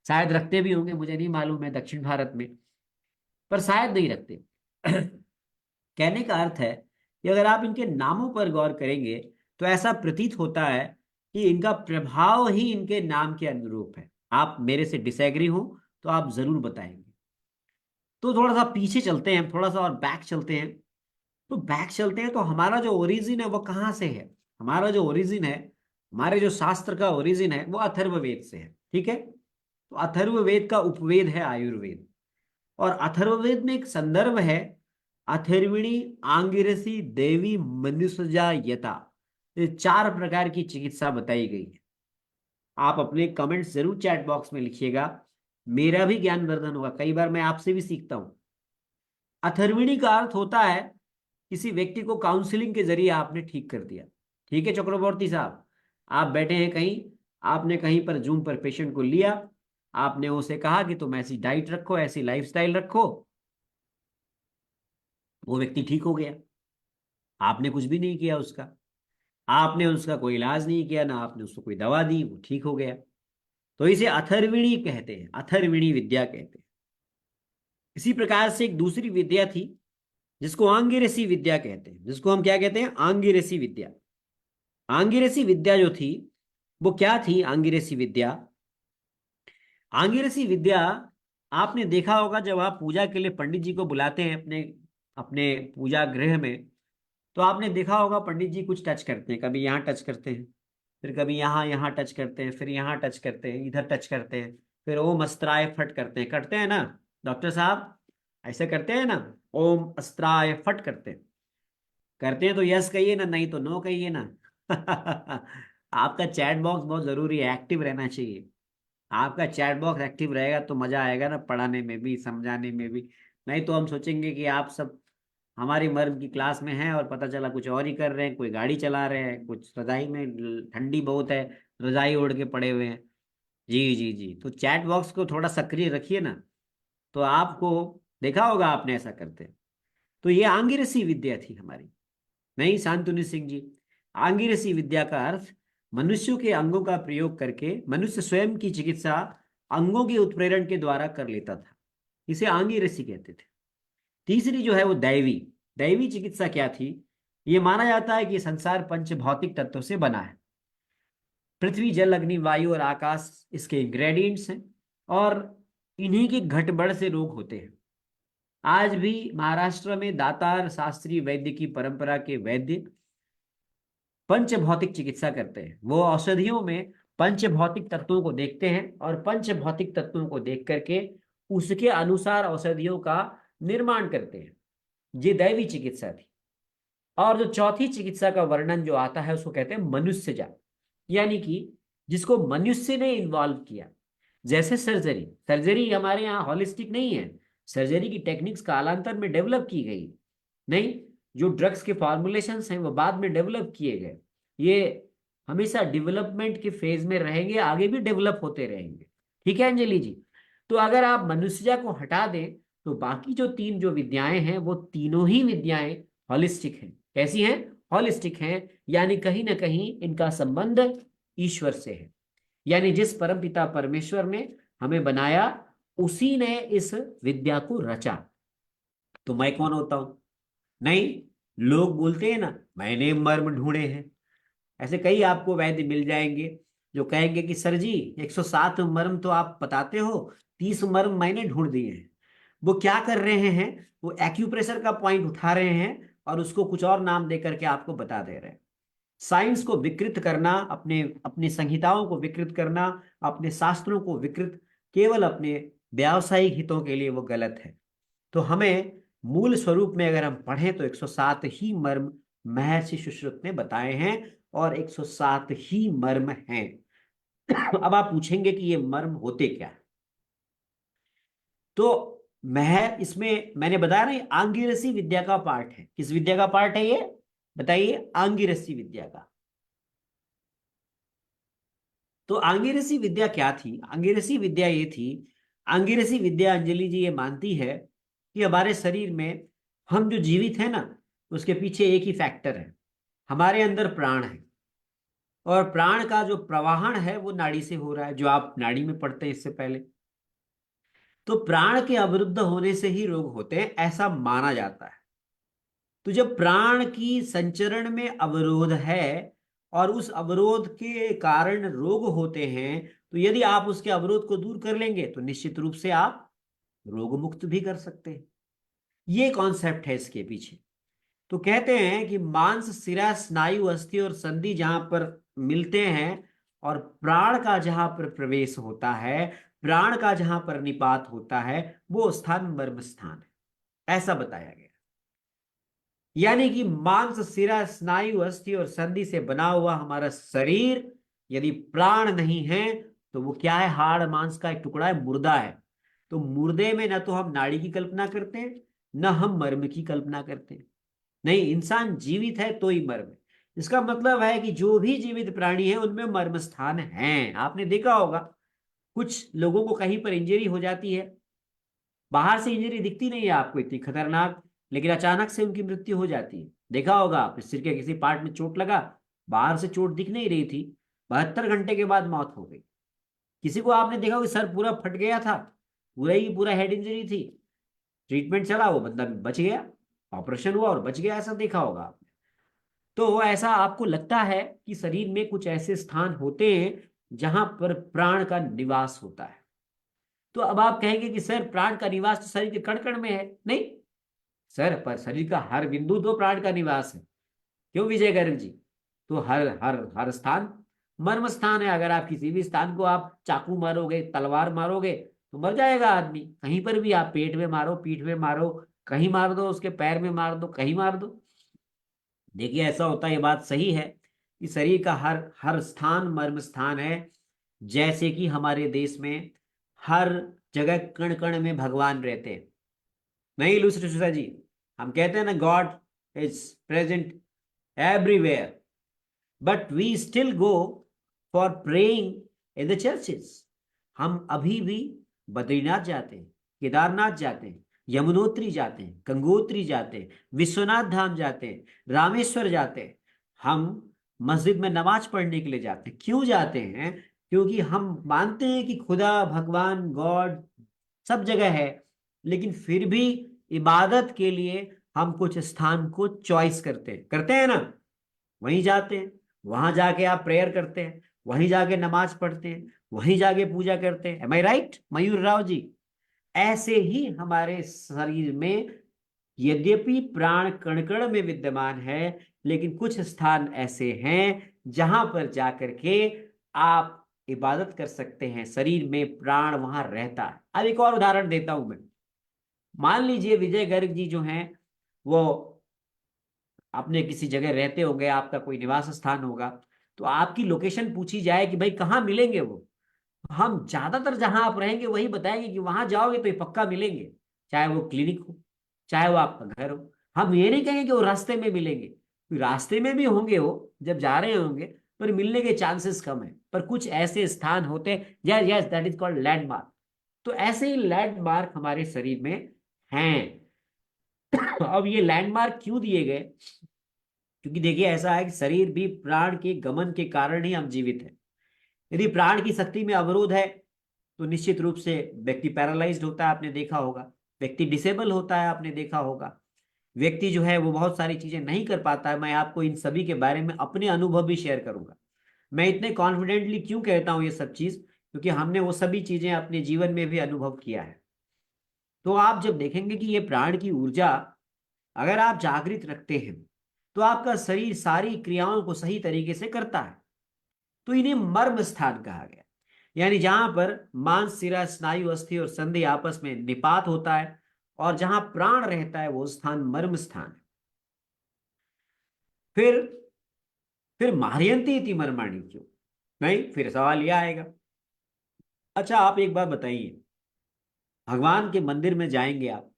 शायद रखते भी होंगे, मुझे नहीं मालूम है दक्षिण भारत में, पर शायद नहीं रखते। कहने का अर्थ है कि अगर आप इनके नामों पर गौर करेंगे तो ऐसा प्रतीत होता है कि इनका प्रभाव ही इनके नाम के अनुरूप है। आप मेरे से डिसएग्री हो तो आप जरूर बताएंगे। तो थोड़ा सा पीछे चलते हैं, थोड़ा सा और बैक चलते हैं। तो बैक चलते हैं तो हमारा जो ओरिजिन है वो कहाँ से है। हमारा जो ओरिजिन है, हमारे जो शास्त्र का ओरिजिन है वो अथर्ववेद से है। ठीक है, तो अथर्ववेद का उपवेद है आयुर्वेद। और अथर्ववेद में एक संदर्भ है, अथर्विणी, आंगिरसी, देवी, मनुष्यजा, यता। ये चार प्रकार की चिकित्सा बताई गई है। आप अपने कमेंट्स जरूर चैट बॉक्स में लिखिएगा, मेरा भी ज्ञानवर्धन होगा, कई बार मैं आपसे भी सीखता हूं। अथर्विणी का अर्थ होता है किसी व्यक्ति को काउंसलिंग के जरिए आपने ठीक कर दिया। ठीक है चक्रवर्ती साहब, आप बैठे हैं कहीं, आपने कहीं पर जूम पर पेशेंट को लिया, आपने उसे कहा कि तुम ऐसी डाइट रखो, ऐसी लाइफस्टाइल रखो, वो व्यक्ति ठीक हो गया। आपने कुछ भी नहीं किया उसका, आपने उसका कोई इलाज नहीं किया, ना आपने उसको कोई दवा दी, वो ठीक हो गया। तो इसे अथर्विणी कहते हैं, अथर्विणी विद्या कहते हैं। इसी प्रकार से एक दूसरी विद्या थी जिसको आंगिरसी विद्या कहते हैं, जिसको हम क्या कहते हैं, आंगिरसी विद्या। आंगिरसी विद्या जो थी वो क्या थी, आंगिरसी विद्या, आंगिरसी विद्या, आपने देखा होगा जब आप पूजा के लिए पंडित जी को बुलाते हैं अपने अपने पूजा गृह में, तो आपने देखा होगा पंडित जी कुछ टच करते हैं, कभी यहाँ टच करते हैं, फिर कभी यहाँ यहाँ टच करते हैं, फिर यहाँ टच करते हैं, इधर टच करते हैं, फिर ओम अस्त्राय फट करते हैं ना डॉक्टर साहब, ऐसे करते हैं ना, ओम अस्त्राय फट करते हैं तो यस कहिए ना, नहीं तो नो कहिए ना। आपका चैट बॉक्स बहुत जरूरी है, एक्टिव रहना चाहिए। आपका चैट बॉक्स एक्टिव रहेगा तो मजा आएगा ना पढ़ाने में भी, समझाने में भी। नहीं तो हम सोचेंगे कि आप सब हमारी मर्म की क्लास में हैं और पता चला कुछ और ही कर रहे हैं, कोई गाड़ी चला रहे हैं, कुछ रजाई में, ठंडी बहुत है, रजाई ओढ़ के पड़े हुए हैं। जी जी जी, तो चैट बॉक्स को थोड़ा सक्रिय रखिए ना, तो आपको देखा होगा आपने ऐसा करते। तो ये आंगिरसी विद्या थी हमारी। नहीं शांतनु सिंह जी, आंगिरसी विद्या का अर्थ मनुष्यों के अंगों का प्रयोग करके मनुष्य स्वयं की चिकित्सा अंगों के उत्प्रेरण के द्वारा कर लेता था, इसे आंगिरसी कहते थे। तीसरी जो है वो दैवी, दैवी चिकित्सा क्या थी, ये माना जाता है कि संसार पंच भौतिक तत्वों से बना है। पृथ्वी जल अग्नि वायु और आकाश इसके इंग्रेडिएंट्स हैं, और इन्हीं की घटबढ़ से रोग होते हैं। आज भी महाराष्ट्र में दातार शास्त्रीय वैद्य की परंपरा के वैद्य पंच भौतिक चिकित्सा करते हैं। वो औषधियों में पंच भौतिक तत्वों को देखते हैं और पंच भौतिक तत्वों को देख करके उसके अनुसार औषधियों का निर्माण करते हैं। ये दैवी चिकित्सा थी। और जो चौथी चिकित्सा का वर्णन जो आता है उसको कहते हैं मनुष्य जात, यानी कि जिसको मनुष्य ने इन्वॉल्व किया। जैसे सर्जरी, सर्जरी हमारे यहाँ हॉलिस्टिक नहीं है, सर्जरी की टेक्निक्स कालांतर में डेवलप की गई, नहीं, जो ड्रग्स के फॉर्मुलेशंस हैं वो बाद में डेवलप किए गए। ये हमेशा डेवलपमेंट के फेज में रहेंगे, आगे भी डेवलप होते रहेंगे। ठीक है अंजलि जी। तो अगर आप मनुष्यजा को हटा दें तो बाकी जो तीन जो विद्याएं हैं वो तीनों ही विद्याएं हॉलिस्टिक हैं। कैसी हैं, हॉलिस्टिक हैं, यानी कहीं ना कहीं इनका संबंध ईश्वर से है। यानी जिस परमपिता परमेश्वर ने हमें बनाया उसी ने इस विद्या को रचा। तो मैं कौन होता हूं, नहीं, लोग बोलते हैं ना मैंने मर्म ढूंढे हैं। ऐसे कई आपको वैद्य मिल जाएंगे जो कहेंगे कि सर जी 107 मर्म तो आप बताते हो, 30 मर्म मैंने ढूंढ दिए हैं। वो क्या कर रहे हैं, वो एक्यूप्रेशर का पॉइंट उठा रहे हैं और उसको कुछ और नाम दे करके आपको बता दे रहे हैं। साइंस को विकृत करना, अपने अपनी संहिताओं को विकृत करना, अपने शास्त्रों को विकृत केवल अपने व्यावसायिक हितों के लिए, वो गलत है। तो हमें मूल स्वरूप में अगर हम पढ़ें तो 107 ही मर्म महर्षि सुश्रुत ने बताए हैं, और 107 ही मर्म हैं। अब आप पूछेंगे कि ये मर्म होते क्या है, तो मैं इसमें मैंने बताया ना, ये आंगिरसी विद्या का पार्ट है। किस विद्या का पार्ट है ये बताइए, आंगिरसी विद्या का। तो आंगिरसी विद्या क्या थी, आंगिरसी विद्या ये थी, आंगिरसी विद्या अंजलि जी ये मानती है कि हमारे शरीर में हम जो जीवित है ना, उसके पीछे एक ही फैक्टर है, हमारे अंदर प्राण है। और प्राण का जो प्रवाहन है वो नाड़ी से हो रहा है, जो आप नाड़ी में पढ़ते हैं इससे पहले। तो प्राण के अवरुद्ध होने से ही रोग होते हैं, ऐसा माना जाता है। तो जब प्राण की संचरण में अवरोध है और उस अवरोध के कारण रोग होते हैं, तो यदि आप उसके अवरोध को दूर कर लेंगे तो निश्चित रूप से आप रोग मुक्त भी कर सकते हैं। ये कॉन्सेप्ट है इसके पीछे। तो कहते हैं कि मांस सिरा स्नायु अस्थि और संधि जहां पर मिलते हैं और प्राण का जहां पर प्रवेश होता है, प्राण का जहां पर निपात होता है, वो स्थान मर्म स्थान है, ऐसा बताया गया। यानी कि मांस सिरा स्नायु अस्थि और संधि से बना हुआ हमारा शरीर, यदि प्राण नहीं है तो वो क्या है, हाड़ मांस का एक टुकड़ा है, मुर्दा है। तो मुर्दे में न तो हम नाड़ी की कल्पना करते हैं, न हम मर्म की कल्पना करते हैं। नहीं, इंसान जीवित है तो ही मर्म है। इसका मतलब है कि जो भी जीवित प्राणी है उनमें मर्म स्थान है, आपने देखा होगा। कुछ लोगों को कहीं पर इंजरी हो जाती है, बाहर से इंजरी दिखती नहीं है आपको इतनी खतरनाक, लेकिन अचानक से उनकी मृत्यु हो जाती है। देखा होगा आप, सिर के किसी पार्ट में चोट लगा, बाहर से चोट दिख नहीं रही थी, 72 घंटे के बाद मौत हो गई। किसी को आपने देखा कि सर पूरा फट गया था, पूरा ही पूरा हेड इंजरी थी, ट्रीटमेंट चला, वो बंदा बच गया, ऑपरेशन हुआ और बच गया, ऐसा देखा होगा आपने। तो ऐसा आपको लगता है कि शरीर में कुछ ऐसे स्थान होते हैं जहां पर प्राण का निवास होता है। तो अब आप कहेंगे कि सर प्राण का निवास तो शरीर के कण कण में है। नहीं सर, पर शरीर का हर बिंदु तो प्राण का निवास है। क्यों विजय गर्ग जी? तो हर हर हर स्थान मर्म स्थान है। अगर आप किसी भी स्थान को आप चाकू मारोगे, तलवार मारोगे, तो मर जाएगा आदमी। कहीं पर भी आप पेट में मारो, पीठ में मारो, कहीं मार दो, उसके पैर में मार दो, कहीं मार दो। देखिए ऐसा होता है, ये बात सही है कि शरीर का हर हर स्थान मर्म स्थान है। जैसे कि हमारे देश में हर जगह कण कण में भगवान रहते हैं। नहीं लुसरा जी, हम कहते हैं ना, God is present everywhere, but we still go for praying in the churches. हम अभी भी बद्रीनाथ जाते हैं, केदारनाथ जाते हैं, यमुनोत्री जाते हैं, गंगोत्री जाते हैं, विश्वनाथ धाम जाते हैं, रामेश्वर जाते हैं। हम मस्जिद में नमाज पढ़ने के लिए जाते हैं। क्यों जाते हैं? क्योंकि हम मानते हैं कि खुदा, भगवान, गॉड सब जगह है, लेकिन फिर भी इबादत के लिए हम कुछ स्थान को चॉइस करते हैं ना, वहीं जाते हैं। वहां जाके आप प्रेयर करते हैं, वहीं जाके नमाज पढ़ते हैं, वहीं जाके पूजा करते हैं। एम आई राइट मयूर राव जी? ऐसे ही हमारे शरीर में यद्यपि प्राण कण कण में विद्यमान है, लेकिन कुछ स्थान ऐसे हैं जहां पर जाकर के आप इबादत कर सकते हैं। शरीर में प्राण वहां रहता है। अब एक और उदाहरण देता हूं मैं। मान लीजिए विजय गर्ग जी जो हैं, वो अपने किसी जगह रहते होंगे, आपका कोई निवास स्थान होगा, तो आपकी लोकेशन पूछी जाए कि भाई कहाँ मिलेंगे वो, हम ज्यादातर जहां आप रहेंगे वही बताएंगे कि वहां जाओगे तो ये पक्का मिलेंगे। चाहे वो क्लिनिक हो, चाहे वो आपका घर हो। हम ये नहीं कहेंगे कि वो रास्ते में मिलेंगे, रास्ते में भी होंगे वो जब जा रहे होंगे, पर मिलने के चांसेस कम है। पर कुछ ऐसे स्थान होते हैं, yes yes, that is called landmark. तो ऐसे ही लैंडमार्क हमारे शरीर में हैं। अब ये लैंडमार्क क्यों दिए गए? क्योंकि देखिए ऐसा है कि शरीर भी प्राण के गमन के कारण ही हम जीवित हैं। यदि प्राण की शक्ति में अवरोध है, तो निश्चित रूप से व्यक्ति पैरालाइज्ड होता है, आपने देखा होगा। व्यक्ति डिसेबल होता है, आपने देखा होगा। व्यक्ति जो है वो बहुत सारी चीजें नहीं कर पाता है। मैं आपको इन सभी के बारे में अपने अनुभव भी शेयर करूंगा। मैं इतने कॉन्फिडेंटली क्यों कहता हूं ये सब चीज? क्योंकि हमने वो सभी चीजें अपने जीवन में भी अनुभव किया है। तो आप जब देखेंगे कि ये प्राण की ऊर्जा अगर आप जागृत रखते हैं, तो आपका शरीर सारी क्रियाओं को सही तरीके से करता है। तो इन्हें मर्म स्थान कहा गया, यानी जहां पर मांस, सिरा, स्नायु, अस्थि और संधि आपस में निपात होता है, और जहां प्राण रहता है वो स्थान मर्म स्थान है। फिर फिर मारयंती इति मर्माणी क्यों? नहीं, फिर सवाल यह आएगा, अच्छा आप एक बात बताइए, भगवान के मंदिर में जाएंगे आप,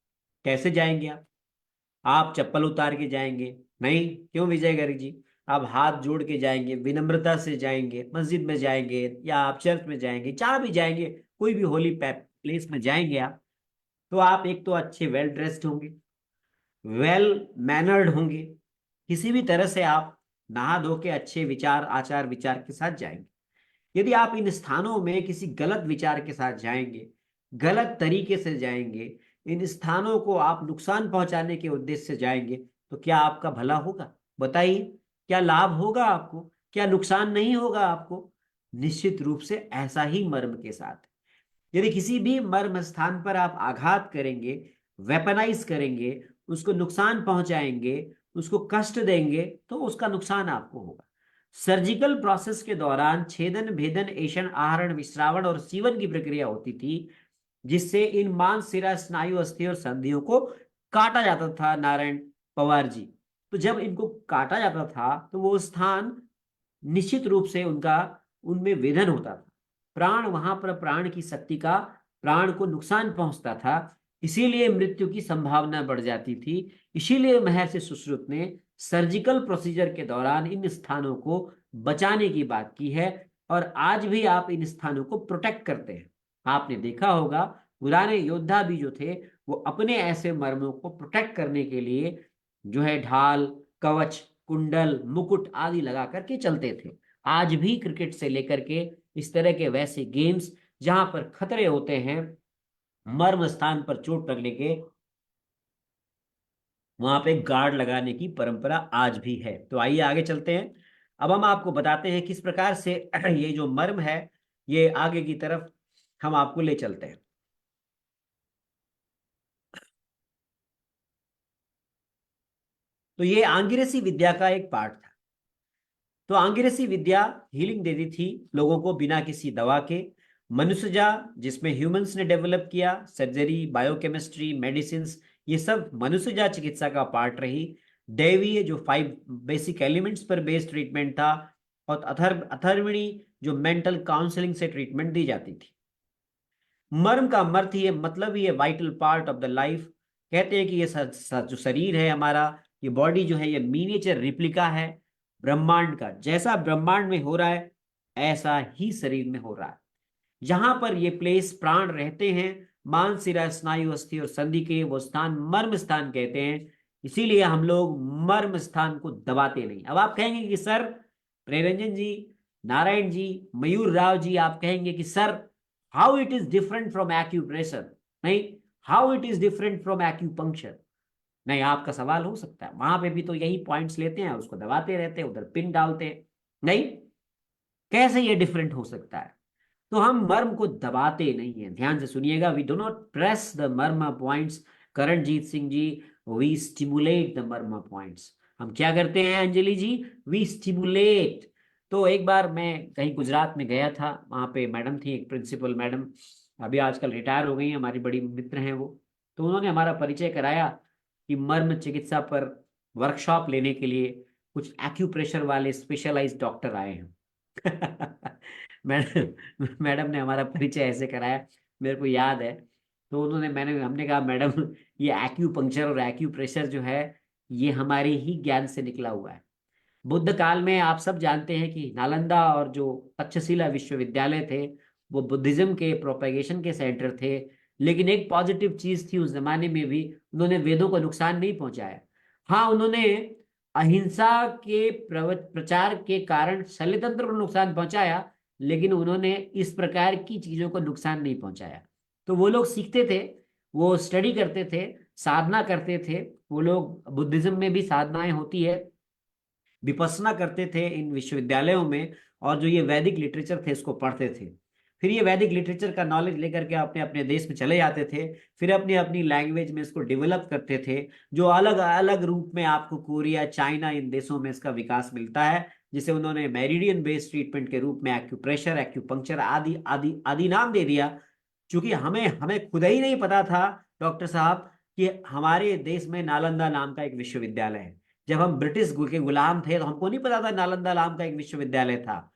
कैसे जाएंगे आप चप्पल उतार के जाएंगे? नहीं। क्यों विजय गर्ग जी? आप हाथ जोड़ के जाएंगे, विनम्रता से जाएंगे। मस्जिद में जाएंगे या आप चर्च में जाएंगे, जहां भी जाएंगे, कोई भी होली प्लेस में जाएंगे आप, तो आप एक तो अच्छे वेल ड्रेस्ड होंगे, वेल मैनर्ड होंगे। किसी भी तरह से आप नहा धो के अच्छे विचार, आचार विचार के साथ जाएंगे। यदि आप इन स्थानों में किसी गलत विचार के साथ जाएंगे, गलत तरीके से जाएंगे, इन स्थानों को आप नुकसान पहुंचाने के उद्देश्य से जाएंगे, तो क्या आपका भला होगा? बताइए, क्या लाभ होगा आपको? क्या नुकसान नहीं होगा आपको? निश्चित रूप से ऐसा ही मर्म के साथ। यदि किसी भी मर्म स्थान पर आप आघात करेंगे, वेपनाइज करेंगे, उसको नुकसान पहुंचाएंगे, उसको कष्ट देंगे, तो उसका नुकसान आपको होगा। सर्जिकल प्रोसेस के दौरान छेदन, भेदन, ऐंठन, आहरण, विस्रावण और सीवन की प्रक्रिया होती थी, जिससे इन मांस, सिरा, स्नायु, अस्थि और संधियों को काटा जाता था। नारायण पवार जी, तो जब इनको काटा जाता था तो वो स्थान निश्चित रूप से उनका, उनमें वेदन होता था। प्राण वहां पर, प्राण की शक्ति का, प्राण को नुकसान पहुंचता था, इसीलिए मृत्यु की संभावना बढ़ जाती थी। इसीलिए महर्षि सुश्रुत ने सर्जिकल प्रोसीजर के दौरान इन स्थानों को बचाने की बात की है, और आज भी आप इन स्थानों को प्रोटेक्ट करते हैं। आपने देखा होगा पुराने योद्धा भी जो थे वो अपने ऐसे मर्मों को प्रोटेक्ट करने के लिए जो है ढाल, कवच, कुंडल, मुकुट आदि लगा करके चलते थे। आज भी क्रिकेट से लेकर के इस तरह के वैसे गेम्स जहां पर खतरे होते हैं मर्म स्थान पर चोट लगने के, वहां पे गार्ड लगाने की परंपरा आज भी है। तो आइए आगे चलते हैं। अब हम आपको बताते हैं किस प्रकार से ये जो मर्म है ये आगे की तरफ हम आपको ले चलते हैं। तो ये आंगिरसी विद्या का एक पार्ट था। तो आंगिरसी विद्या हीलिंग देती थी लोगों को बिना किसी दवा के। मनुष्यजा जिसमें ह्यूमंस ने डेवलप किया, सर्जरी, बायोकेमिस्ट्री, मेडिसिन, ये सब मनुष्यजा चिकित्सा का पार्ट रही। दैवीय जो 5 बेसिक एलिमेंट्स पर बेस्ड ट्रीटमेंट था, और अथर्वणी जो मेंटल काउंसलिंग से ट्रीटमेंट दी जाती थी। मर्म का मर्थ ही है, मतलब ही है vital part of the life. कहते हैं कि ये जो शरीर है हमारा, ये बॉडी जो है ये मिनिएचर रिप्लिका है ब्रह्मांड का। जैसा ब्रह्मांड में हो रहा है ऐसा ही शरीर में हो रहा है। जहां पर ये प्लेस प्राण रहते हैं, मांसशिरा, स्नायु, अस्थि और संधि के, वो स्थान मर्म स्थान कहते हैं। इसीलिए हम लोग मर्म स्थान को दबाते नहीं। अब आप कहेंगे कि सर प्रेरंजन जी, नारायण जी, मयूर राव जी, आप कहेंगे कि sir how it is different from acupressure, नहीं how it is different from acupuncture. नहीं, आपका सवाल हो सकता है, वहां पे भी तो यही पॉइंट्स लेते हैं, उसको दबाते रहते हैं, उधर पिन डालते हैं। नहीं, कैसे ये डिफरेंट हो सकता है? तो हम मर्म को दबाते नहीं है, ध्यान से सुनिएगा। We do not press the marma points, Karanjeet Singh ji. We stimulate the marma points. हम क्या करते हैं अंजलि जी? We stimulate. तो एक बार मैं कहीं गुजरात में गया था, वहां पे मैडम थी, एक प्रिंसिपल मैडम, अभी आजकल रिटायर हो गई हैं, हमारी बड़ी मित्र हैं वो। तो उन्होंने हमारा परिचय कराया कि मर्म चिकित्सा पर वर्कशॉप लेने के लिए कुछ एक्यूप्रेशर वाले स्पेशलाइज्ड डॉक्टर आए हैं। मैडम ने हमारा परिचय ऐसे कराया, मेरे को याद है। तो हमने कहा मैडम ये एक्यूपंक्चर और एक्यूप्रेशर जो है ये हमारे ही ज्ञान से निकला हुआ है। बुद्ध काल में आप सब जानते हैं कि नालंदा और जो तक्षशिला विश्वविद्यालय थे वो बुद्धिज्म के प्रोपेगेशन के सेंटर थे। लेकिन एक पॉजिटिव चीज थी उस जमाने में भी, उन्होंने वेदों को नुकसान नहीं पहुंचाया। हाँ, उन्होंने अहिंसा के प्रचार के कारण शल्यतंत्र को नुकसान पहुंचाया, लेकिन उन्होंने इस प्रकार की चीजों को नुकसान नहीं पहुंचाया। तो वो लोग सीखते थे, वो स्टडी करते थे, साधना करते थे। वो लोग, बुद्धिज्म में भी साधनाएं होती है, विपස්සना करते थे इन विश्वविद्यालयों में। और जो ये वैदिक लिटरेचर थे इसको पढ़ते थे। फिर ये वैदिक लिटरेचर का नॉलेज लेकर के अपने अपने देश में चले जाते थे, फिर अपनी अपनी लैंग्वेज में इसको डेवलप करते थे। जो अलग अलग रूप में आपको कोरिया, चाइना, इन देशों में इसका विकास मिलता है, जिसे उन्होंने मेरिडियन बेस्ड ट्रीटमेंट के रूप में एक्यूप्रेशर, एक्यूपंक्चर आदि आदि आदि नाम दे दिया। क्योंकि हमें हमें खुद ही नहीं पता था डॉक्टर साहब कि हमारे देश में नालंदा नाम का एक विश्वविद्यालय है। जब हम ब्रिटिश के गुलाम थे तो हमको नहीं पता था नालंदा नाम का एक विश्वविद्यालय था।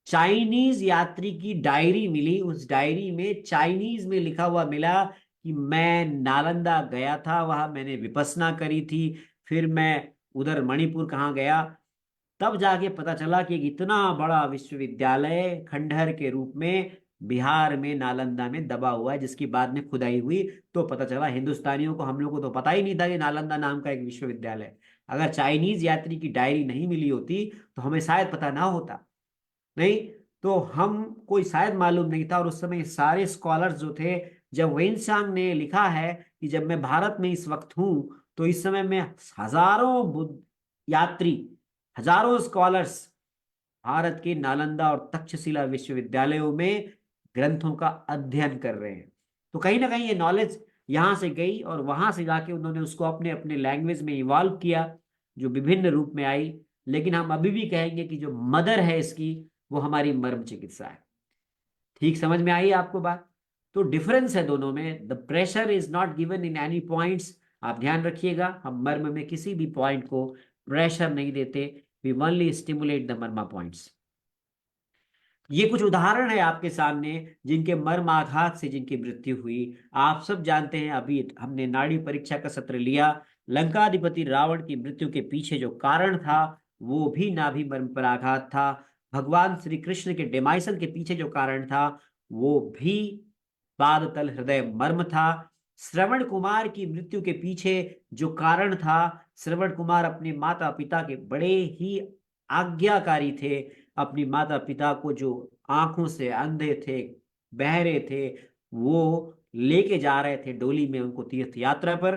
चाइनीज यात्री की डायरी मिली, उस डायरी में चाइनीज में लिखा हुआ मिला कि मैं नालंदा गया था, वहां मैंने विपස්සना करी थी। फिर मैं उधर मणिपुर कहाँ गया, तब जाके पता चला कि एक इतना बड़ा विश्वविद्यालय खंडहर के रूप में बिहार में नालंदा में दबा हुआ है, जिसकी बाद में खुदाई हुई। तो पता चला हिंदुस्तानियों को, हम लोग को तो पता ही नहीं था कि नालंदा नाम का एक विश्वविद्यालय। अगर चाइनीज यात्री की डायरी नहीं मिली होती तो हमें शायद पता ना होता। नहीं, तो हम कोई शायद मालूम नहीं था। और उस समय सारे स्कॉलर्स जो थे, जब वेनसांग ने लिखा है कि जब मैं भारत में इस वक्त हूं तो इस समय में हजारों बुद्ध यात्री, हजारों स्कॉलर्स भारत के नालंदा और तक्षशिला विश्वविद्यालयों में ग्रंथों का अध्ययन कर रहे हैं। तो कहीं ना कहीं ये नॉलेज यहां से गई और वहां से जाके उन्होंने उसको अपने अपने लैंग्वेज में इवॉल्व किया, जो विभिन्न रूप में आई। लेकिन हम अभी भी कहेंगे कि जो मदर है इसकी वो हमारी मर्म चिकित्सा है। ठीक समझ में आई आपको बात? तो डिफरेंस है दोनों में। The pressure is not given in any points. आप ध्यान रखिएगा, हम मर्म में किसी भी पॉइंट को प्रेशर नहीं देते। We only stimulate the marma points. ये कुछ उदाहरण है आपके सामने जिनके मर्म आघात से जिनकी मृत्यु हुई। आप सब जानते हैं, अभी हमने नाड़ी परीक्षा का सत्र लिया। लंकाधिपति रावण की मृत्यु के पीछे जो कारण था वो भी नाभि मर्म पर आघात था। भगवान श्री कृष्ण के डिमाइसन के पीछे जो कारण था वो भी पादतल हृदय मर्म था। श्रवण कुमार की मृत्यु के पीछे जो कारण था, श्रवण कुमार अपने माता पिता के बड़े ही आज्ञाकारी थे। अपनी माता पिता को जो आंखों से अंधे थे, बहरे थे, वो लेके जा रहे थे डोली में उनको तीर्थ यात्रा पर।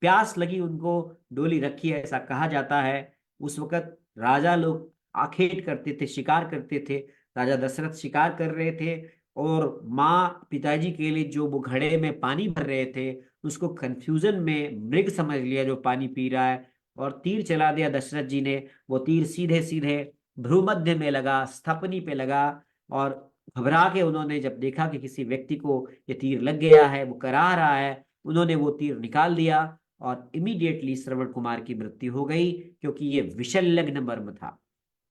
प्यास लगी उनको, डोली रखी है ऐसा कहा जाता है। उस वक्त राजा लोग आखेट करते थे, शिकार करते थे। राजा दशरथ शिकार कर रहे थे और माँ पिताजी के लिए जो वो घड़े में पानी भर रहे थे उसको कंफ्यूजन में मृग समझ लिया जो पानी पी रहा है, और तीर चला दिया दशरथ जी ने। वो तीर सीधे सीधे भ्रूमध्य में लगा, स्थपनी पे लगा, और घबरा के उन्होंने जब देखा कि किसी व्यक्ति को ये तीर लग गया है, वो करा रहा है, उन्होंने वो तीर निकाल दिया और इमीडिएटली श्रवण कुमार की मृत्यु हो गई, क्योंकि ये विषल्लग्न मर्म था।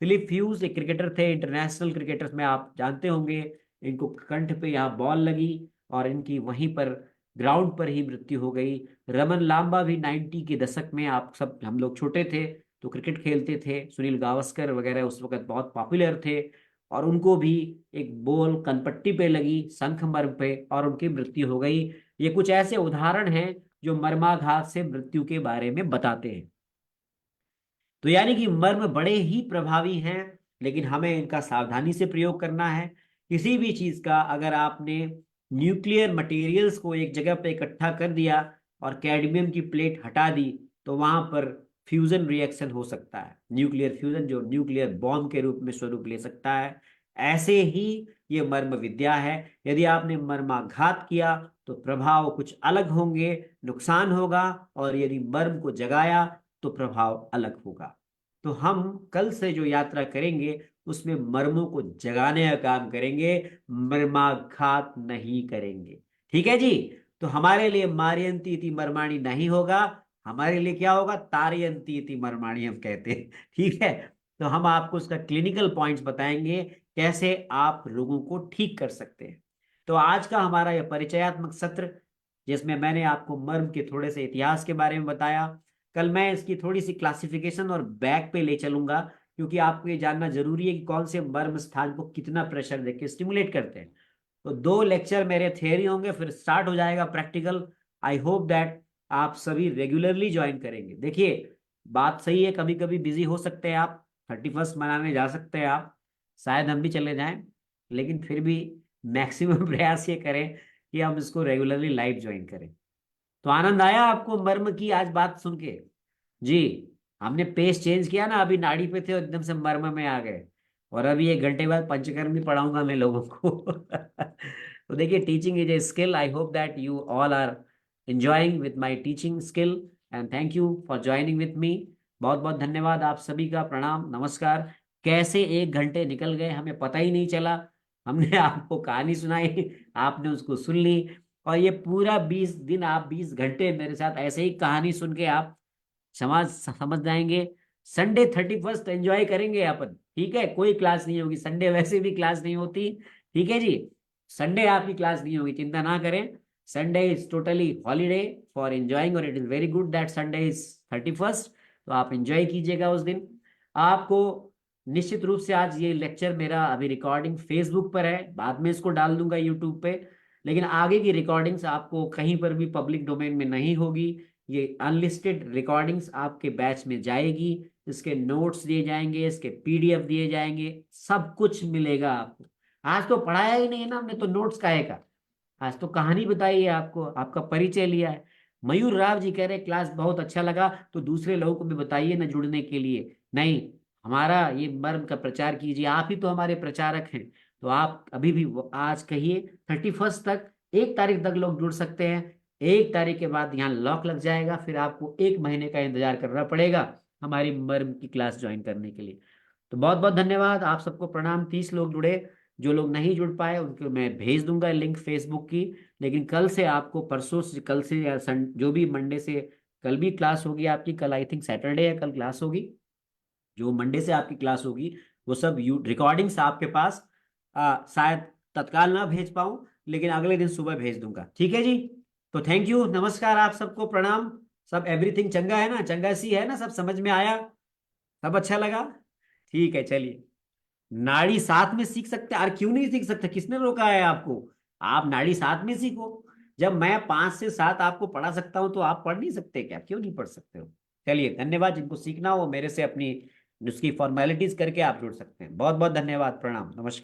फिलिप ह्यूज एक क्रिकेटर थे, इंटरनेशनल क्रिकेटर्स में आप जानते होंगे। इनको कंठ पे यहाँ बॉल लगी और इनकी वहीं पर ग्राउंड पर ही मृत्यु हो गई। रमन लांबा भी 90 के दशक में, आप सब हम लोग छोटे थे तो क्रिकेट खेलते थे, सुनील गावस्कर वगैरह उस वक्त बहुत पॉपुलर थे, और उनको भी एक बॉल कनपट्टी पे लगी, शंख मर्म पे, और उनकी मृत्यु हो गई। ये कुछ ऐसे उदाहरण हैं जो मर्माघात से मृत्यु के बारे में बताते हैं। तो यानी कि मर्म बड़े ही प्रभावी हैं, लेकिन हमें इनका सावधानी से प्रयोग करना है। किसी भी चीज का अगर आपने न्यूक्लियर मटेरियल्स को एक जगह पे इकट्ठा कर दिया और कैडमियम की प्लेट हटा दी, तो वहां पर फ्यूजन रिएक्शन हो सकता है, न्यूक्लियर फ्यूजन, जो न्यूक्लियर बॉम्ब के रूप में स्वरूप ले सकता है। ऐसे ही ये मर्म विद्या है। यदि आपने मर्माघात किया तो प्रभाव कुछ अलग होंगे, नुकसान होगा, और यदि मर्म को जगाया तो प्रभाव अलग होगा। तो हम कल से जो यात्रा करेंगे उसमें मर्मों को जगाने का काम करेंगे, मर्माघात नहीं करेंगे। ठीक है जी। तो हमारे लिए मारयंती इति मर्माणी नहीं होगा, हमारे लिए क्या होगा, तारयंती इति मर्माणी हम कहते हैं। ठीक है। तो हम आपको उसका क्लिनिकल पॉइंट्स बताएंगे, कैसे आप रोगों को ठीक कर सकते हैं। तो आज का हमारा यह परिचयात्मक सत्र, जिसमें मैंने आपको मर्म के थोड़े से इतिहास के बारे में बताया, कल मैं इसकी थोड़ी सी क्लासिफिकेशन और बैक पे ले चलूंगा, क्योंकि आपको ये जानना जरूरी है कि कौन से मर्म स्थान को कितना प्रेशर देके स्टिमुलेट करते हैं। तो 2 लेक्चर मेरे थियरी होंगे, फिर स्टार्ट हो जाएगा प्रैक्टिकल। आई होप दैट आप सभी रेगुलरली ज्वाइन करेंगे। देखिए, बात सही है, कभी कभी बिजी हो सकते हैं आप, 31st मनाने जा सकते हैं आप, शायद हम भी चले जाएं, लेकिन फिर भी मैक्सिमम प्रयास ये करें कि हम इसको रेगुलरली लाइव ज्वाइन करें। तो आनंद आया आपको मर्म की आज बात सुन के? जी। हमने पेस चेंज किया ना, अभी नाड़ी पे थे और एकदम से मर्म में आ गए, और अभी 1 घंटे बाद पंचकर्म भी पढ़ाऊंगा मैं लोगों को। तो देखिए, teaching is a skill. I hope that you all are enjoying with my teaching skill, and thank you for joining with me. बहुत बहुत धन्यवाद आप सभी का, प्रणाम, नमस्कार। कैसे 1 घंटे निकल गए हमें पता ही नहीं चला। हमने आपको कहानी सुनाई, आपने उसको सुन ली, और ये पूरा 20 दिन आप 20 घंटे मेरे साथ ऐसे ही कहानी सुन के आप समाज समझ जाएंगे। संडे 31st एंजॉय करेंगे अपन। ठीक है, कोई क्लास नहीं होगी संडे, वैसे भी क्लास नहीं होती। ठीक है जी। संडे आपकी क्लास नहीं होगी, चिंता ना करें। Sunday is totally holiday for enjoying, और it is very good that Sunday is 31st। तो आप एंजॉय कीजिएगा उस दिन। आपको निश्चित रूप से आज ये लेक्चर, मेरा अभी रिकॉर्डिंग फेसबुक पर है, बाद में इसको डाल दूंगा यूट्यूब पे, लेकिन आगे की रिकॉर्डिंग्स आपको कहीं पर भी पब्लिक डोमेन में नहीं होगी। ये अनलिस्टेड रिकॉर्डिंग्स आपके बैच में जाएगी, इसके नोट्स दिए जाएंगे, इसके पीडीएफ दिए जाएंगे, सब कुछ मिलेगा आपको। आज तो पढ़ाया ही नहीं है ना हमने, तो नोट्स काहे का? आज तो कहानी बताई है आपको, आपका परिचय लिया है। मयूर राव जी कह रहे क्लास बहुत अच्छा लगा, तो दूसरे लोगों को भी बताइए ना जुड़ने के लिए। नहीं, हमारा ये मर्म का प्रचार कीजिए, आप ही तो हमारे प्रचारक हैं। तो आप अभी भी आज कहिए 31st तक, 1 तारीख तक लोग जुड़ सकते हैं। 1 तारीख के बाद यहाँ लॉक लग जाएगा, फिर आपको 1 महीने का इंतजार करना पड़ेगा हमारी मर्म की क्लास ज्वाइन करने के लिए। तो बहुत बहुत धन्यवाद आप सबको, प्रणाम। 30 लोग जुड़े, जो लोग नहीं जुड़ पाए उनको मैं भेज दूंगा लिंक फेसबुक की। लेकिन कल से आपको, परसों से, कल से या जो भी मंडे से, कल भी क्लास होगी आपकी, कल आई थिंक सैटरडे है, कल क्लास होगी। जो मंडे से आपकी क्लास होगी वो सब रिकॉर्डिंग्स आपके पास शायद तत्काल ना भेज पाऊं, लेकिन अगले दिन सुबह भेज दूंगा। ठीक है जी। तो थैंक यू, नमस्कार आप सबको, प्रणाम। सब एवरीथिंग चंगा है ना, चंगा सी है ना, सब समझ में आया, सब अच्छा लगा? ठीक है, चलिए, नाड़ी साथ में सीख सकते हैं? अरे क्यों नहीं सीख सकते, किसने रोका है आपको? आप नाड़ी साथ में सीखो। जब मैं 5 से 7 आपको पढ़ा सकता हूं तो आप पढ़ नहीं सकते क्या? क्यों नहीं पढ़ सकते हो? चलिए, धन्यवाद। जिनको सीखना हो मेरे से अपनी उसकी फॉर्मेलिटीज करके आप जुड़ सकते हैं। बहुत बहुत धन्यवाद। प्रणाम, नमस्कार।